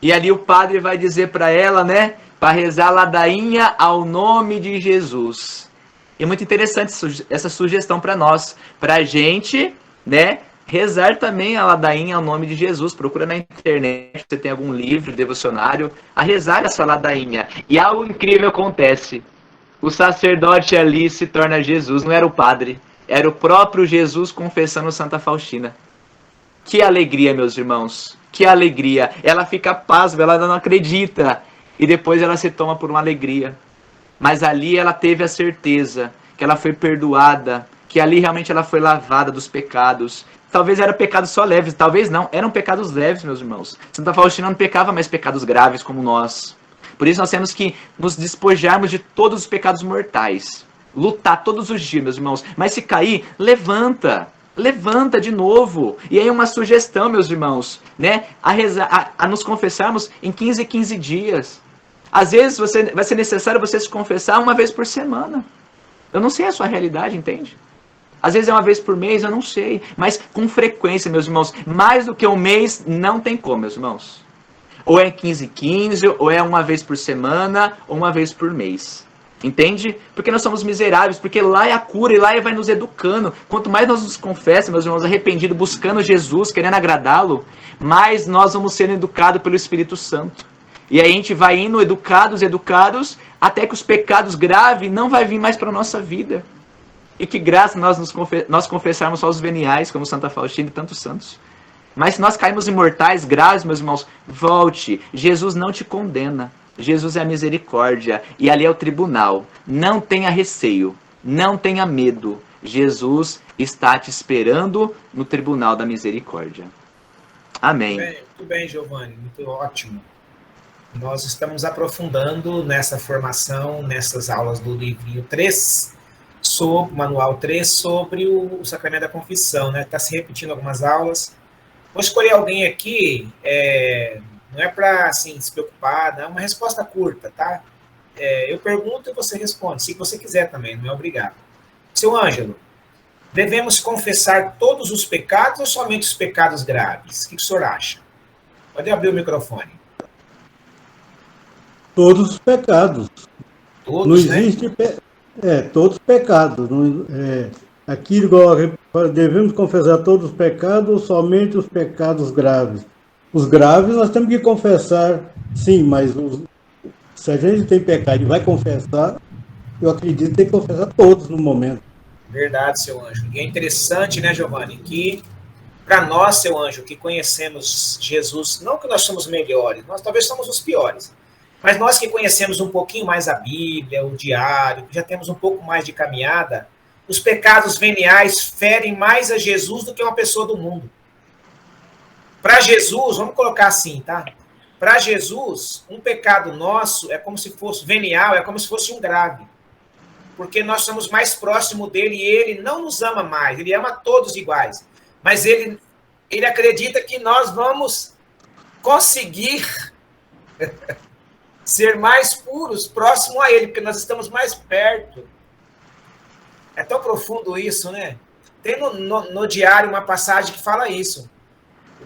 e ali o padre vai dizer para ela, né, para rezar a ladainha ao nome de Jesus. E é muito interessante essa sugestão para nós, para a gente, né, rezar também a ladainha ao nome de Jesus. Procura na internet, você tem algum livro, devocionário, a rezar essa ladainha. E algo incrível acontece. O sacerdote ali se torna Jesus, não era o padre, era o próprio Jesus confessando Santa Faustina. Que alegria, meus irmãos, que alegria. Ela fica pasma, ela não acredita. E depois ela se toma por uma alegria. Mas ali ela teve a certeza que ela foi perdoada, que ali realmente ela foi lavada dos pecados. Talvez eram pecados só leves, talvez não, eram pecados leves, meus irmãos. Santa Faustina não pecava mais pecados graves como nós. Por isso nós temos que nos despojarmos de todos os pecados mortais. Lutar todos os dias, meus irmãos. Mas se cair, levanta. Levanta de novo. E aí uma sugestão, meus irmãos, né? A nos confessarmos em 15 dias. Às vezes vai ser necessário você se confessar uma vez por semana. Eu não sei a sua realidade, entende? Às vezes é uma vez por mês, eu não sei. Mas com frequência, meus irmãos. Mais do que um mês, não tem como, meus irmãos. Ou é 15, ou é uma vez por semana, ou uma vez por mês. Entende? Porque nós somos miseráveis, porque lá é a cura e lá vai nos educando. Quanto mais nós nos confessamos, meus irmãos, arrependidos, buscando Jesus, querendo agradá-lo, mais nós vamos sendo educados pelo Espírito Santo. E aí a gente vai indo educados, até que os pecados graves não vai vir mais para a nossa vida. E que graça nós confessarmos só os veniais, como Santa Faustina e tantos santos. Mas se nós caímos em mortais graves, meus irmãos, volte. Jesus não te condena. Jesus é a misericórdia. E ali é o tribunal. Não tenha receio. Não tenha medo. Jesus está te esperando no tribunal da misericórdia. Amém. Muito bem, Giovanni. Muito ótimo. Nós estamos aprofundando nessa formação, nessas aulas do livrinho 3, manual 3, sobre o sacramento da confissão, né? Está se repetindo algumas aulas. Vou escolher alguém aqui, não é para assim, se preocupar, não é uma resposta curta, tá? Eu pergunto e você responde, se você quiser também, não é obrigado. Seu Ângelo, devemos confessar todos os pecados ou somente os pecados graves? O que o senhor acha? Pode abrir o microfone. Todos os pecados. Todos, não existe, né? Todos os pecados. Aqui, devemos confessar todos os pecados ou somente os pecados graves? Os graves nós temos que confessar, sim, mas se a gente tem pecado e vai confessar, eu acredito que tem que confessar todos no momento. Verdade, seu Anjo. E é interessante, né, Giovanni, que para nós, seu Anjo, que conhecemos Jesus, não que nós somos melhores, nós talvez somos os piores, mas nós que conhecemos um pouquinho mais a Bíblia, o diário, que já temos um pouco mais de caminhada, os pecados veniais ferem mais a Jesus do que uma pessoa do mundo. Para Jesus, vamos colocar assim, tá? Para Jesus, um pecado nosso é como se fosse venial, é como se fosse um grave. Porque nós somos mais próximos dele e ele não nos ama mais, ele ama todos iguais. Mas ele acredita que nós vamos conseguir ser mais puros, próximo a ele, porque nós estamos mais perto. É tão profundo isso, né? Tem no diário uma passagem que fala isso.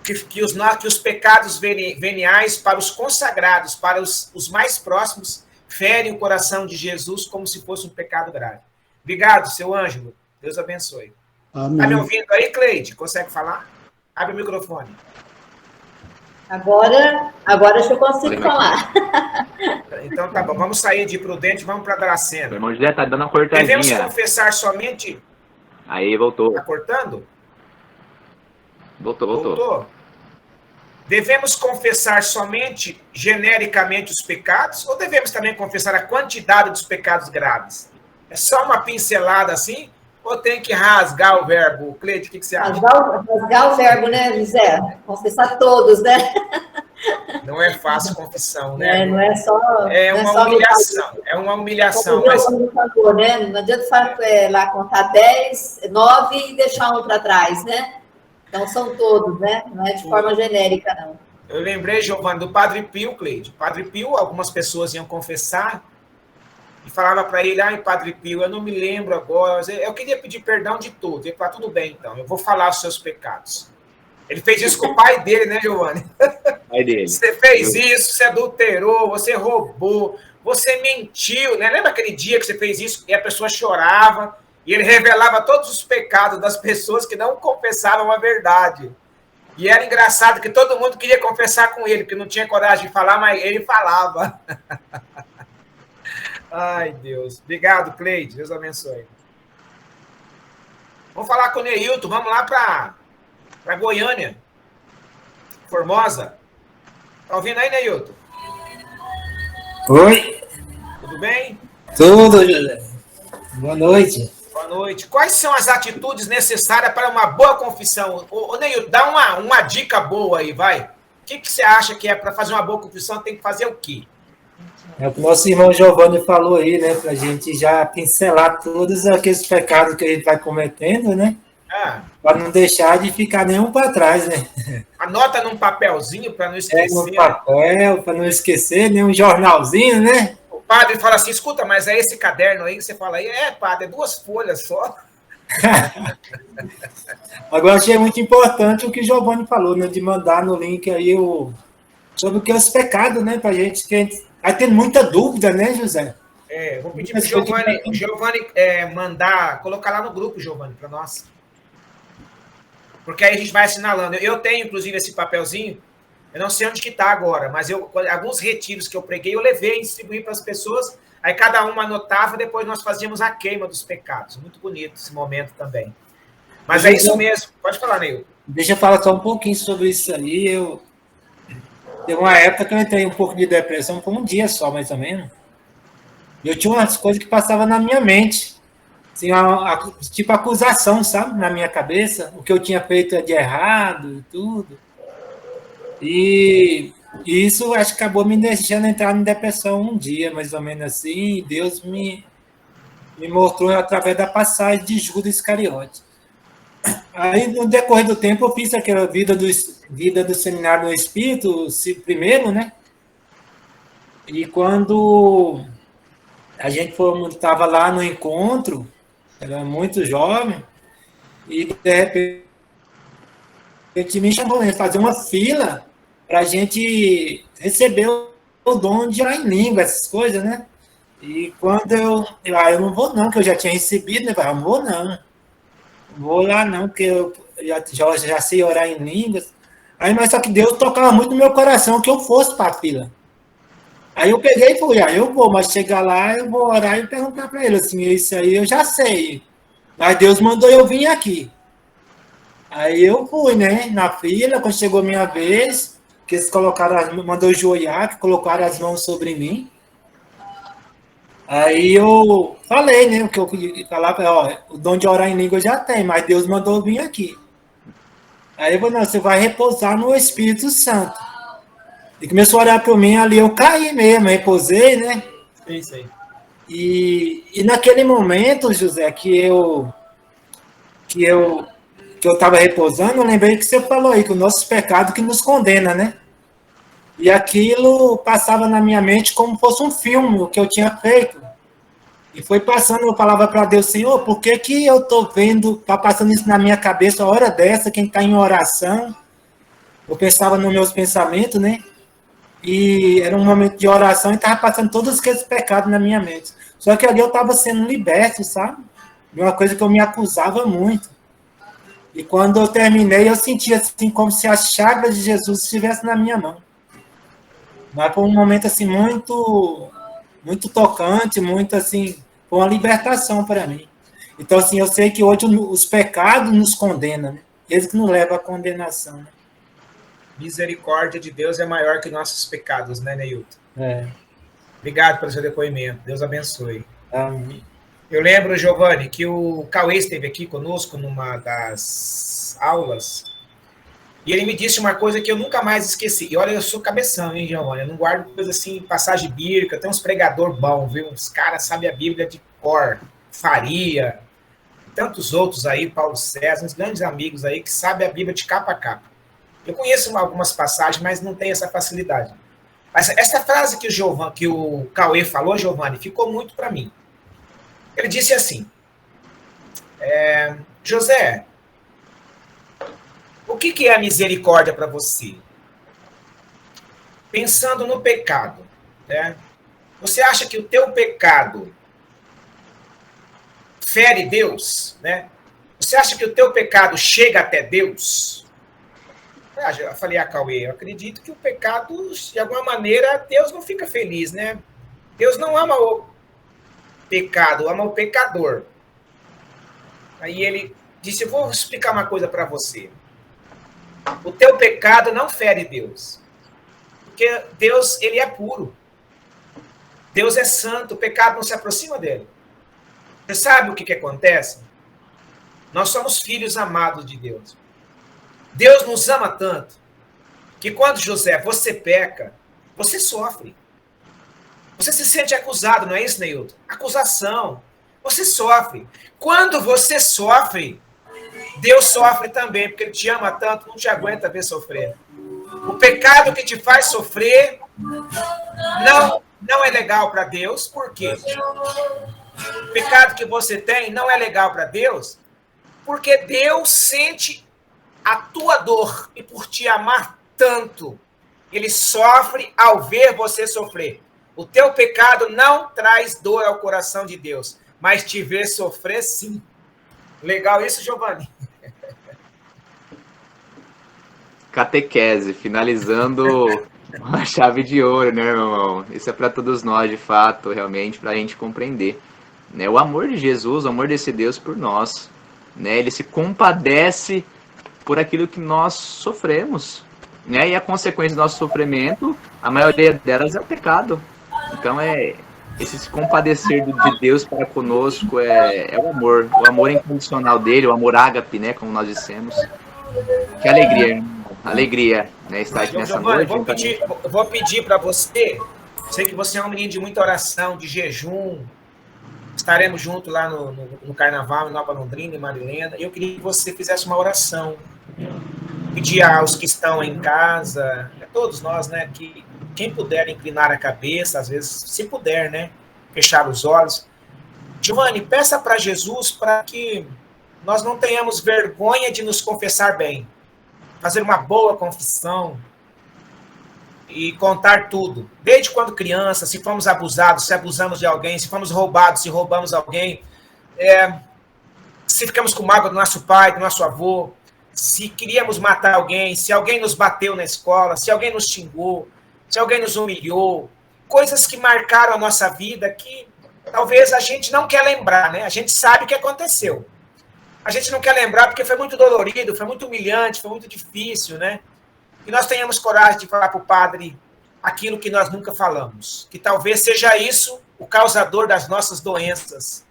Que os pecados veniais para os consagrados, para os mais próximos, ferem o coração de Jesus como se fosse um pecado grave. Obrigado, seu Ângelo. Deus abençoe. Está me ouvindo aí, Cleide? Consegue falar? Abre o microfone. Agora acho que eu consigo falar. Então tá bom, vamos sair de Prudente, vamos para Dracena. O irmão José está dando uma cortadinha. Devemos confessar somente... Aí, voltou. Está cortando? Voltou. Devemos confessar somente, genericamente, os pecados, ou devemos também confessar a quantidade dos pecados graves? É só uma pincelada assim, ou tem que rasgar o verbo? Cleide, o que você acha? Rasgar o verbo, né, José? Confessar todos, né? Não é fácil confissão, né? Não é só. É não uma só humilhação, é uma humilhação. Como Mas Deus falou, né? Não adianta lá contar 10, 9 e deixar um para trás, né? Então são todos, né? Não é de forma genérica, não. eu lembrei, Giovanni, do Padre Pio, Cleide. Padre Pio, algumas pessoas iam confessar e falava para ele, ai, Padre Pio, eu não me lembro agora, eu queria pedir perdão de tudo. Ele falou, tudo bem, então, eu vou falar os seus pecados. Ele fez isso com o pai dele, né, Giovanni? Pai dele. Você fez isso, você adulterou, você roubou, você mentiu, né? Lembra aquele dia que você fez isso e a pessoa chorava e ele revelava todos os pecados das pessoas que não confessavam a verdade. E era engraçado que todo mundo queria confessar com ele, porque não tinha coragem de falar, mas ele falava. Ai, Deus. Obrigado, Cleide. Deus abençoe. Vamos falar com o Neilton. Vamos lá para Goiânia. Formosa. Tá ouvindo aí, Neilton? Oi, Tudo bem? tudo, José. Boa noite. Boa noite. Quais são as atitudes necessárias para uma boa confissão? Ô Neilton, dá uma dica boa aí, vai. O que você acha que é para fazer uma boa confissão? Tem que fazer o quê? É o que o nosso irmão Giovanni falou aí, né? Para a gente já pincelar todos aqueles pecados que a gente vai cometendo, né? Para não deixar de ficar nenhum para trás, né? Anota num papelzinho para não esquecer. No papel, para não esquecer, nem um jornalzinho, né? O padre fala assim, escuta, mas é esse caderno aí que você fala aí? Padre, é 2 folhas só. Agora, achei muito importante o que o Giovanni falou, né? De mandar no link aí sobre o que é os pecados, né? Para a gente vai ter muita dúvida, né, José? Vou pedir para o Giovanni mandar, colocar lá no grupo, Giovanni, para nós. Porque aí a gente vai assinalando. Eu tenho, inclusive, esse papelzinho. Eu não sei onde que está agora, mas alguns retiros que eu preguei, eu levei e distribuí para as pessoas. Aí cada uma anotava, depois nós fazíamos a queima dos pecados. Muito bonito esse momento também. Mas é isso mesmo. Pode falar, Neil. Deixa eu falar só um pouquinho sobre isso aí. Teve uma época que eu entrei um pouco de depressão, por um dia só, mais ou menos. Eu tinha umas coisas que passavam na minha mente. Assim, tipo acusação, sabe? Na minha cabeça. O que eu tinha feito é de errado e tudo. E isso acho que acabou me deixando entrar em depressão um dia, mais ou menos assim. E Deus me mostrou através da passagem de Judas Iscariote. Aí, no decorrer do tempo, eu fiz aquela vida do seminário no Espírito, primeiro, né? E quando a gente estava lá no encontro, era muito jovem, e de repente me chamou para fazer uma fila para a gente receber o dom de orar em língua, essas coisas, né? E quando eu não vou não, que eu já tinha recebido, né? Eu não vou não. Vou lá não, porque eu já sei orar em línguas. Aí, mas só que Deus tocava muito no meu coração que eu fosse para a fila. Aí eu peguei e fui, eu vou, mas chegar lá, eu vou orar e perguntar para ele, assim, isso aí eu já sei. Mas Deus mandou eu vir aqui. Aí eu fui, né, na fila, quando chegou a minha vez, que eles mandou eu joiar, que colocaram as mãos sobre mim. Aí eu falei, né, o que eu falava, o dom de orar em língua eu já tenho, mas Deus mandou eu vir aqui. Aí eu falei, não, você vai repousar no Espírito Santo. E começou a orar por mim, ali eu caí mesmo, repousei, né? Isso aí. E naquele momento, José, que eu estava repousando, eu lembrei que você falou aí, que o nosso pecado que nos condena, né? E aquilo passava na minha mente como fosse um filme, o que eu tinha feito. E foi passando, eu falava para Deus, Senhor, por que que eu estou vendo, está passando isso na minha cabeça a hora dessa, quem está em oração? Eu pensava nos meus pensamentos, né? E era um momento de oração e estava passando todos aqueles pecados na minha mente. Só que ali eu estava sendo liberto, sabe? De uma coisa que eu me acusava muito. E quando eu terminei, eu sentia assim, como se a chaga de Jesus estivesse na minha mão. Mas foi um momento assim, muito, muito tocante, muito assim, foi uma libertação para mim. Então, assim, eu sei que hoje os pecados nos condenam, né? Eles que nos levam à condenação, né? Misericórdia de Deus é maior que nossos pecados, né, Neilton? Obrigado pelo seu depoimento. Deus abençoe. Amém. Eu lembro, Giovanni, que o Cauê esteve aqui conosco numa das aulas E ele me disse uma coisa que eu nunca mais esqueci. E olha, eu sou cabeção, hein, Giovanni? Eu não guardo coisa assim, passagem bíblica. Tem uns pregador bom, viu? Os caras sabem a Bíblia de cor. Faria, tantos outros aí, Paulo César, uns grandes amigos aí que sabem a Bíblia de capa a capa. Eu conheço algumas passagens, mas não tenho essa facilidade. Mas essa frase que o Cauê falou, Giovanni, ficou muito para mim. Ele disse assim, José, o que é a misericórdia para você? Pensando no pecado, né? Você acha que o teu pecado fere Deus, né? Você acha que o teu pecado chega até Deus? Eu falei, Cauê, eu acredito que o pecado, de alguma maneira, Deus não fica feliz, né? Deus não ama o pecado, ama o pecador. Aí ele disse, eu vou explicar uma coisa para você. O teu pecado não fere Deus. Porque Deus, ele é puro. Deus é santo, o pecado não se aproxima dele. Você sabe o que acontece? Nós somos filhos amados de Deus. Deus nos ama tanto que quando, José, você peca, você sofre. Você se sente acusado, não é isso, Neilton? Acusação. Você sofre. Quando você sofre, Deus sofre também, porque Ele te ama tanto, não te aguenta ver sofrer. O pecado que te faz sofrer não é legal para Deus. Por quê? O pecado que você tem não é legal para Deus, porque Deus sente a tua dor e por te amar tanto, Ele sofre ao ver você sofrer. O teu pecado não traz dor ao coração de Deus, mas te ver sofrer, sim. Legal isso, Giovanni? Catequese, finalizando uma chave de ouro, né, meu irmão? Isso é para todos nós, de fato, realmente, para a gente compreender. Né? O amor de Jesus, o amor desse Deus por nós, né? Ele se compadece por aquilo que nós sofremos, né? E a consequência do nosso sofrimento, a maioria delas é o pecado. Então, esse se compadecer de Deus para conosco é o amor incondicional dele, o amor ágape, né, como nós dissemos. Que alegria, irmão. Alegria, né, estar aqui nessa Giovanni, noite. vou pedir para você, sei que você é um menino de muita oração, de jejum, estaremos juntos lá no Carnaval, em Nova Londrina, em Marilena, e eu queria que você fizesse uma oração, pedir aos que estão em casa, a todos nós, né, que quem puder inclinar a cabeça, às vezes, se puder, né, fechar os olhos. Giovanni, peça para Jesus para que nós não tenhamos vergonha de nos confessar bem, fazer uma boa confissão e contar tudo. Desde quando criança, se fomos abusados, se abusamos de alguém, se fomos roubados, se roubamos alguém, se ficamos com mágoa do nosso pai, do nosso avô, se queríamos matar alguém, se alguém nos bateu na escola, se alguém nos xingou, se alguém nos humilhou, coisas que marcaram a nossa vida que talvez a gente não quer lembrar, né? A gente sabe o que aconteceu. A gente não quer lembrar porque foi muito dolorido, foi muito humilhante, foi muito difícil, né? Que nós tenhamos coragem de falar para o padre aquilo que nós nunca falamos. Que talvez seja isso o causador das nossas doenças.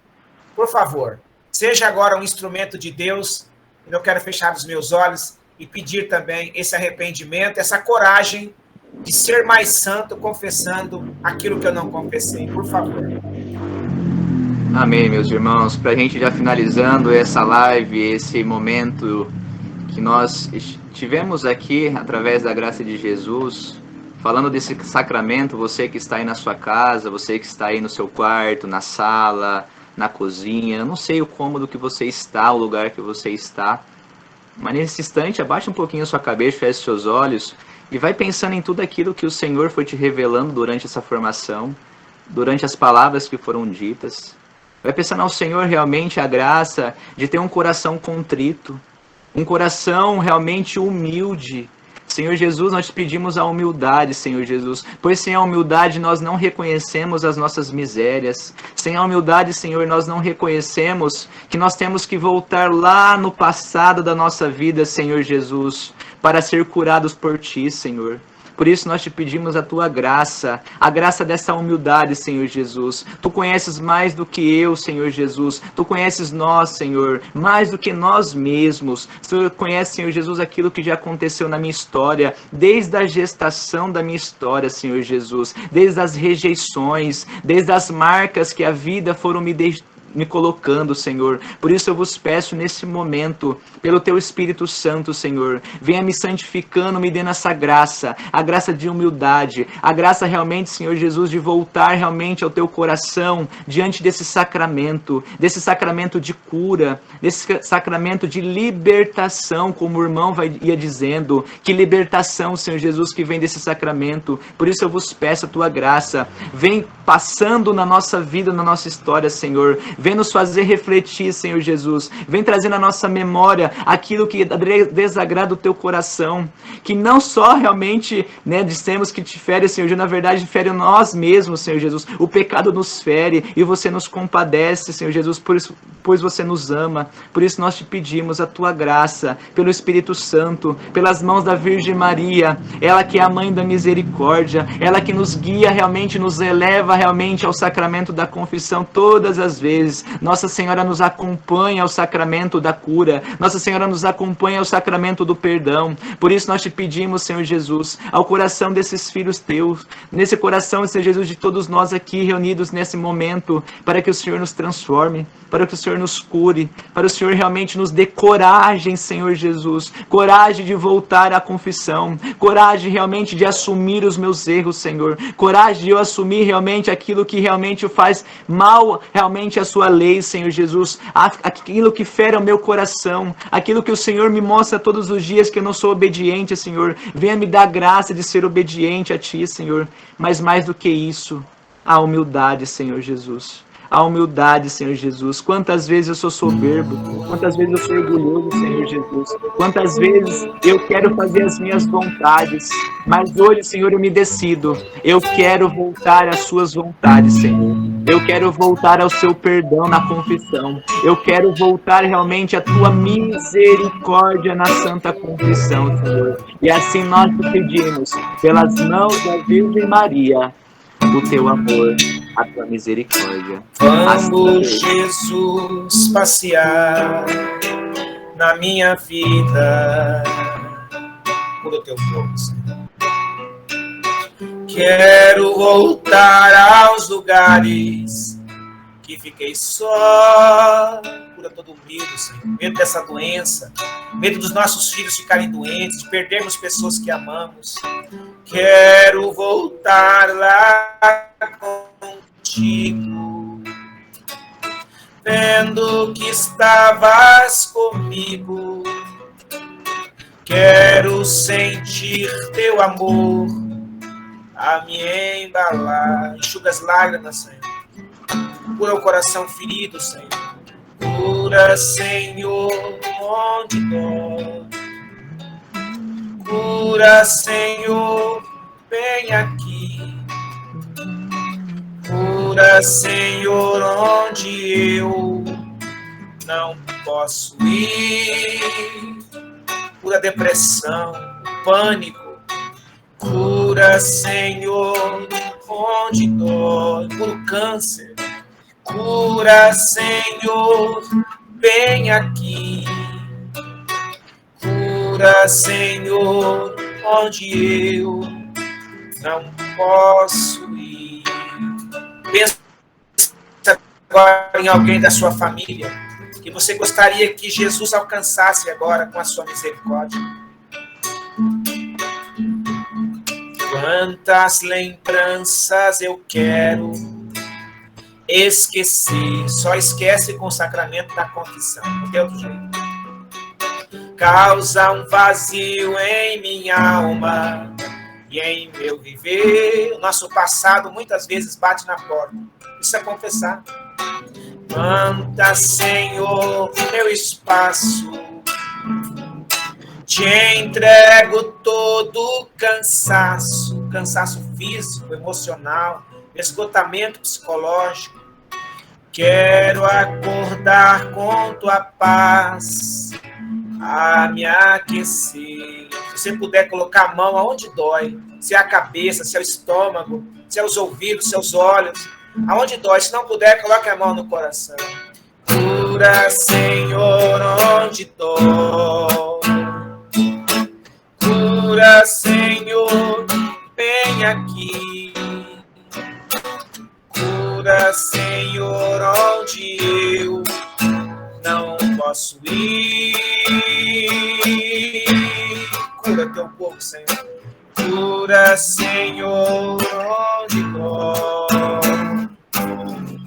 Por favor, seja agora um instrumento de Deus. Eu quero fechar os meus olhos e pedir também esse arrependimento, essa coragem de ser mais santo confessando aquilo que eu não confessei. Por favor. Amém, meus irmãos. Para a gente já finalizando essa live, esse momento que nós tivemos aqui, através da graça de Jesus, falando desse sacramento, você que está aí na sua casa, você que está aí no seu quarto, na sala, na cozinha, eu não sei o cômodo que você está, o lugar que você está, mas nesse instante, abaixa um pouquinho a sua cabeça, feche seus olhos e vai pensando em tudo aquilo que o Senhor foi te revelando durante essa formação, durante as palavras que foram ditas. Vai pensando ao Senhor realmente a graça de ter um coração contrito, um coração realmente humilde. Senhor Jesus, nós te pedimos a humildade, Senhor Jesus, pois sem a humildade nós não reconhecemos as nossas misérias. Sem a humildade, Senhor, nós não reconhecemos que nós temos que voltar lá no passado da nossa vida, Senhor Jesus, para ser curados por Ti, Senhor. Por isso nós te pedimos a tua graça, a graça dessa humildade, Senhor Jesus. Tu conheces mais do que eu, Senhor Jesus. Tu conheces nós, Senhor, mais do que nós mesmos. Tu conheces, Senhor Jesus, aquilo que já aconteceu na minha história, desde a gestação da minha história, Senhor Jesus, desde as rejeições, desde as marcas que a vida foram me colocando, Senhor. Por isso eu vos peço nesse momento, pelo teu Espírito Santo, Senhor, venha me santificando, me dando essa graça, a graça de humildade, a graça realmente, Senhor Jesus, de voltar realmente ao teu coração diante desse sacramento de cura, desse sacramento de libertação, como o irmão ia dizendo, que libertação, Senhor Jesus, que vem desse sacramento. Por isso eu vos peço a tua graça, vem passando na nossa vida, na nossa história, Senhor. Vem nos fazer refletir, Senhor Jesus. Vem trazer na nossa memória aquilo que desagrada o teu coração. Que não só realmente, dissemos que te fere, Senhor Jesus, na verdade fere nós mesmos, Senhor Jesus. O pecado nos fere e você nos compadece, Senhor Jesus, pois você nos ama. Por isso nós te pedimos a tua graça, pelo Espírito Santo, pelas mãos da Virgem Maria, ela que é a mãe da misericórdia, ela que nos guia realmente, nos eleva realmente ao sacramento da confissão todas as vezes. Nossa Senhora nos acompanha ao sacramento da cura. Nossa Senhora nos acompanha ao sacramento do perdão. Por isso nós te pedimos, Senhor Jesus, ao coração desses filhos teus, nesse coração, Senhor Jesus, de todos nós aqui reunidos nesse momento, para que o Senhor nos transforme, para que o Senhor nos cure, para o Senhor realmente nos dê coragem, Senhor Jesus, coragem de voltar à confissão, coragem realmente de assumir os meus erros, Senhor, coragem de eu assumir realmente aquilo que realmente faz mal realmente a sua lei, Senhor Jesus, aquilo que fere o meu coração, aquilo que o Senhor me mostra todos os dias que eu não sou obediente, Senhor. Venha me dar graça de ser obediente a Ti, Senhor, mas mais do que isso, a humildade, Senhor Jesus. A humildade, Senhor Jesus. Quantas vezes eu sou soberbo, quantas vezes eu sou orgulhoso, Senhor Jesus. Quantas vezes eu quero fazer as minhas vontades, mas hoje, Senhor, eu me decido. Eu quero voltar às suas vontades, Senhor. Eu quero voltar ao seu perdão na confissão. Eu quero voltar realmente à tua misericórdia na santa confissão, Senhor. E assim nós te pedimos, pelas mãos da Virgem Maria, o teu amor, a tua misericórdia. Vamos, Jesus, passear na minha vida por o teu povo, Senhor. Quero voltar aos lugares que fiquei só. Cura todo medo, Senhor. Medo dessa doença, medo dos nossos filhos ficarem doentes, de perdermos pessoas que amamos. Quero voltar lá contigo, vendo que estavas comigo. Quero sentir teu amor a me embalar. Enxuga as lágrimas, Senhor. Cura o coração ferido, Senhor. Cura, Senhor, onde dói. Cura, Senhor, vem aqui. Cura, Senhor, onde eu não posso ir. Cura a depressão, o pânico. Cura, Senhor, onde dói. Cura o câncer. Cura, Senhor, vem aqui. Cura, Senhor, onde eu não posso ir. Pensa agora em alguém da sua família que você gostaria que Jesus alcançasse agora com a sua misericórdia. Quantas lembranças eu quero esquecer. Só esquece com o sacramento da confissão, não tem outro jeito. Causa um vazio em minha alma e em meu viver. O nosso passado muitas vezes bate na porta. Isso é confessar. Manda, Senhor, meu espaço. Te entrego todo o cansaço. Cansaço físico, emocional, esgotamento psicológico. Quero acordar com tua paz a me aquecer. Se você puder colocar a mão aonde dói, se é a cabeça, se é o estômago, se é os ouvidos, se é os olhos, aonde dói. Se não puder, coloque a mão no coração. Cura, Senhor, onde dói. Cura, Senhor, vem aqui. Cura, Senhor, onde eu não posso ir. Cura teu povo, Senhor. Cura, Senhor, onde dói.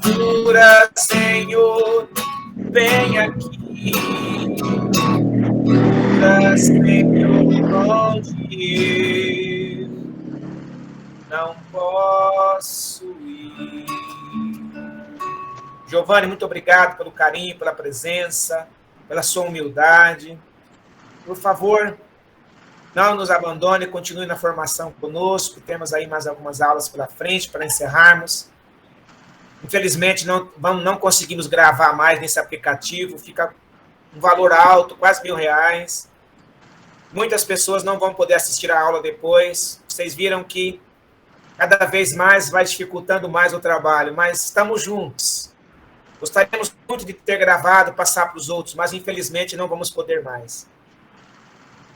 Cura, Senhor, vem aqui. Cura, Senhor, onde eu não posso ir. Giovanni, muito obrigado pelo carinho, pela presença, pela sua humildade. Por favor, não nos abandone, continue na formação conosco. Temos aí mais algumas aulas pela frente para encerrarmos. Infelizmente, não conseguimos gravar mais nesse aplicativo. Fica um valor alto, quase R$1.000. Muitas pessoas não vão poder assistir a aula depois. Vocês viram que cada vez mais vai dificultando mais o trabalho, mas estamos juntos. Gostaríamos muito de ter gravado, passar para os outros, mas infelizmente não vamos poder mais.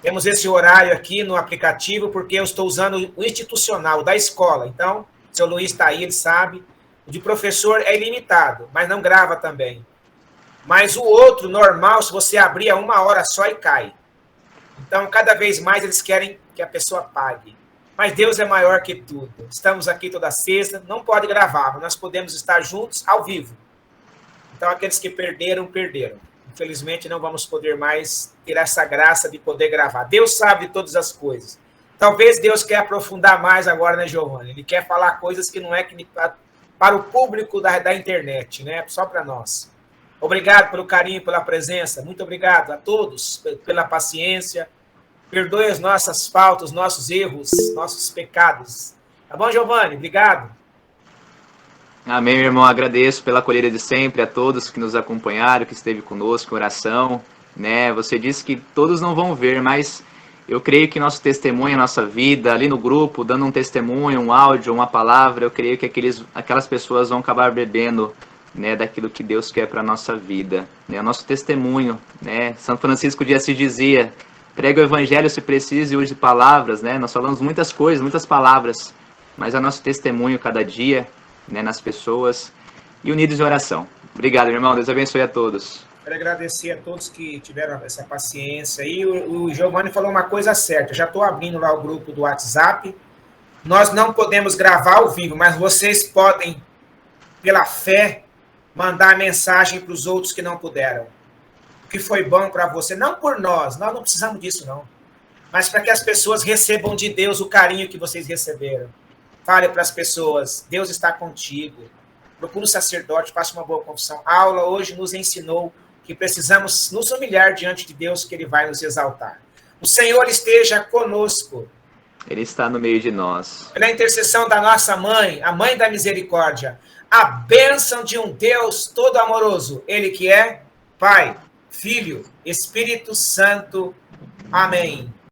Temos esse horário aqui no aplicativo, porque eu estou usando o institucional da escola. Então, o seu Luiz está aí, ele sabe. O de professor é ilimitado, mas não grava também. Mas o outro, normal, se você abrir a 1 hora só e cai. Então, cada vez mais eles querem que a pessoa pague. Mas Deus é maior que tudo. Estamos aqui toda sexta, não pode gravar, mas nós podemos estar juntos ao vivo. Então, aqueles que perderam, perderam. Infelizmente, não vamos poder mais ter essa graça de poder gravar. Deus sabe de todas as coisas. Talvez Deus quer aprofundar mais agora, né, Giovanni? Ele quer falar coisas que não é que para o público da internet, né? Só para nós. Obrigado pelo carinho, pela presença. Muito obrigado a todos pela paciência. Perdoe as nossas faltas, nossos erros, nossos pecados. Tá bom, Giovanni? Obrigado. Amém, meu irmão. Agradeço pela acolhida de sempre a todos que nos acompanharam, que esteve conosco em oração, né? Você disse que todos não vão ver, mas eu creio que nosso testemunho, a nossa vida, ali no grupo, dando um testemunho, um áudio, uma palavra, eu creio que aquelas pessoas vão acabar bebendo, né, daquilo que Deus quer para a nossa vida, né? O nosso testemunho, né? São Francisco de Assis dizia: pregue o evangelho se precisa e use palavras, né? Nós falamos muitas coisas, muitas palavras, mas é nosso testemunho cada dia, né, nas pessoas, e unidos em oração. Obrigado, irmão. Deus abençoe a todos. Quero agradecer a todos que tiveram essa paciência. E o Giovanni falou uma coisa certa. Já estou abrindo lá o grupo do WhatsApp. Nós não podemos gravar ao vivo, mas vocês podem, pela fé, mandar mensagem para os outros que não puderam. O que foi bom para você. Não por nós não precisamos disso, não. Mas para que as pessoas recebam de Deus o carinho que vocês receberam. Fale para as pessoas, Deus está contigo. Procure um sacerdote, faça uma boa confissão. A aula hoje nos ensinou que precisamos nos humilhar diante de Deus, que Ele vai nos exaltar. O Senhor esteja conosco. Ele está no meio de nós. Pela intercessão da nossa mãe, a mãe da misericórdia, a bênção de um Deus todo amoroso, Ele que é Pai, Filho, Espírito Santo. Amém.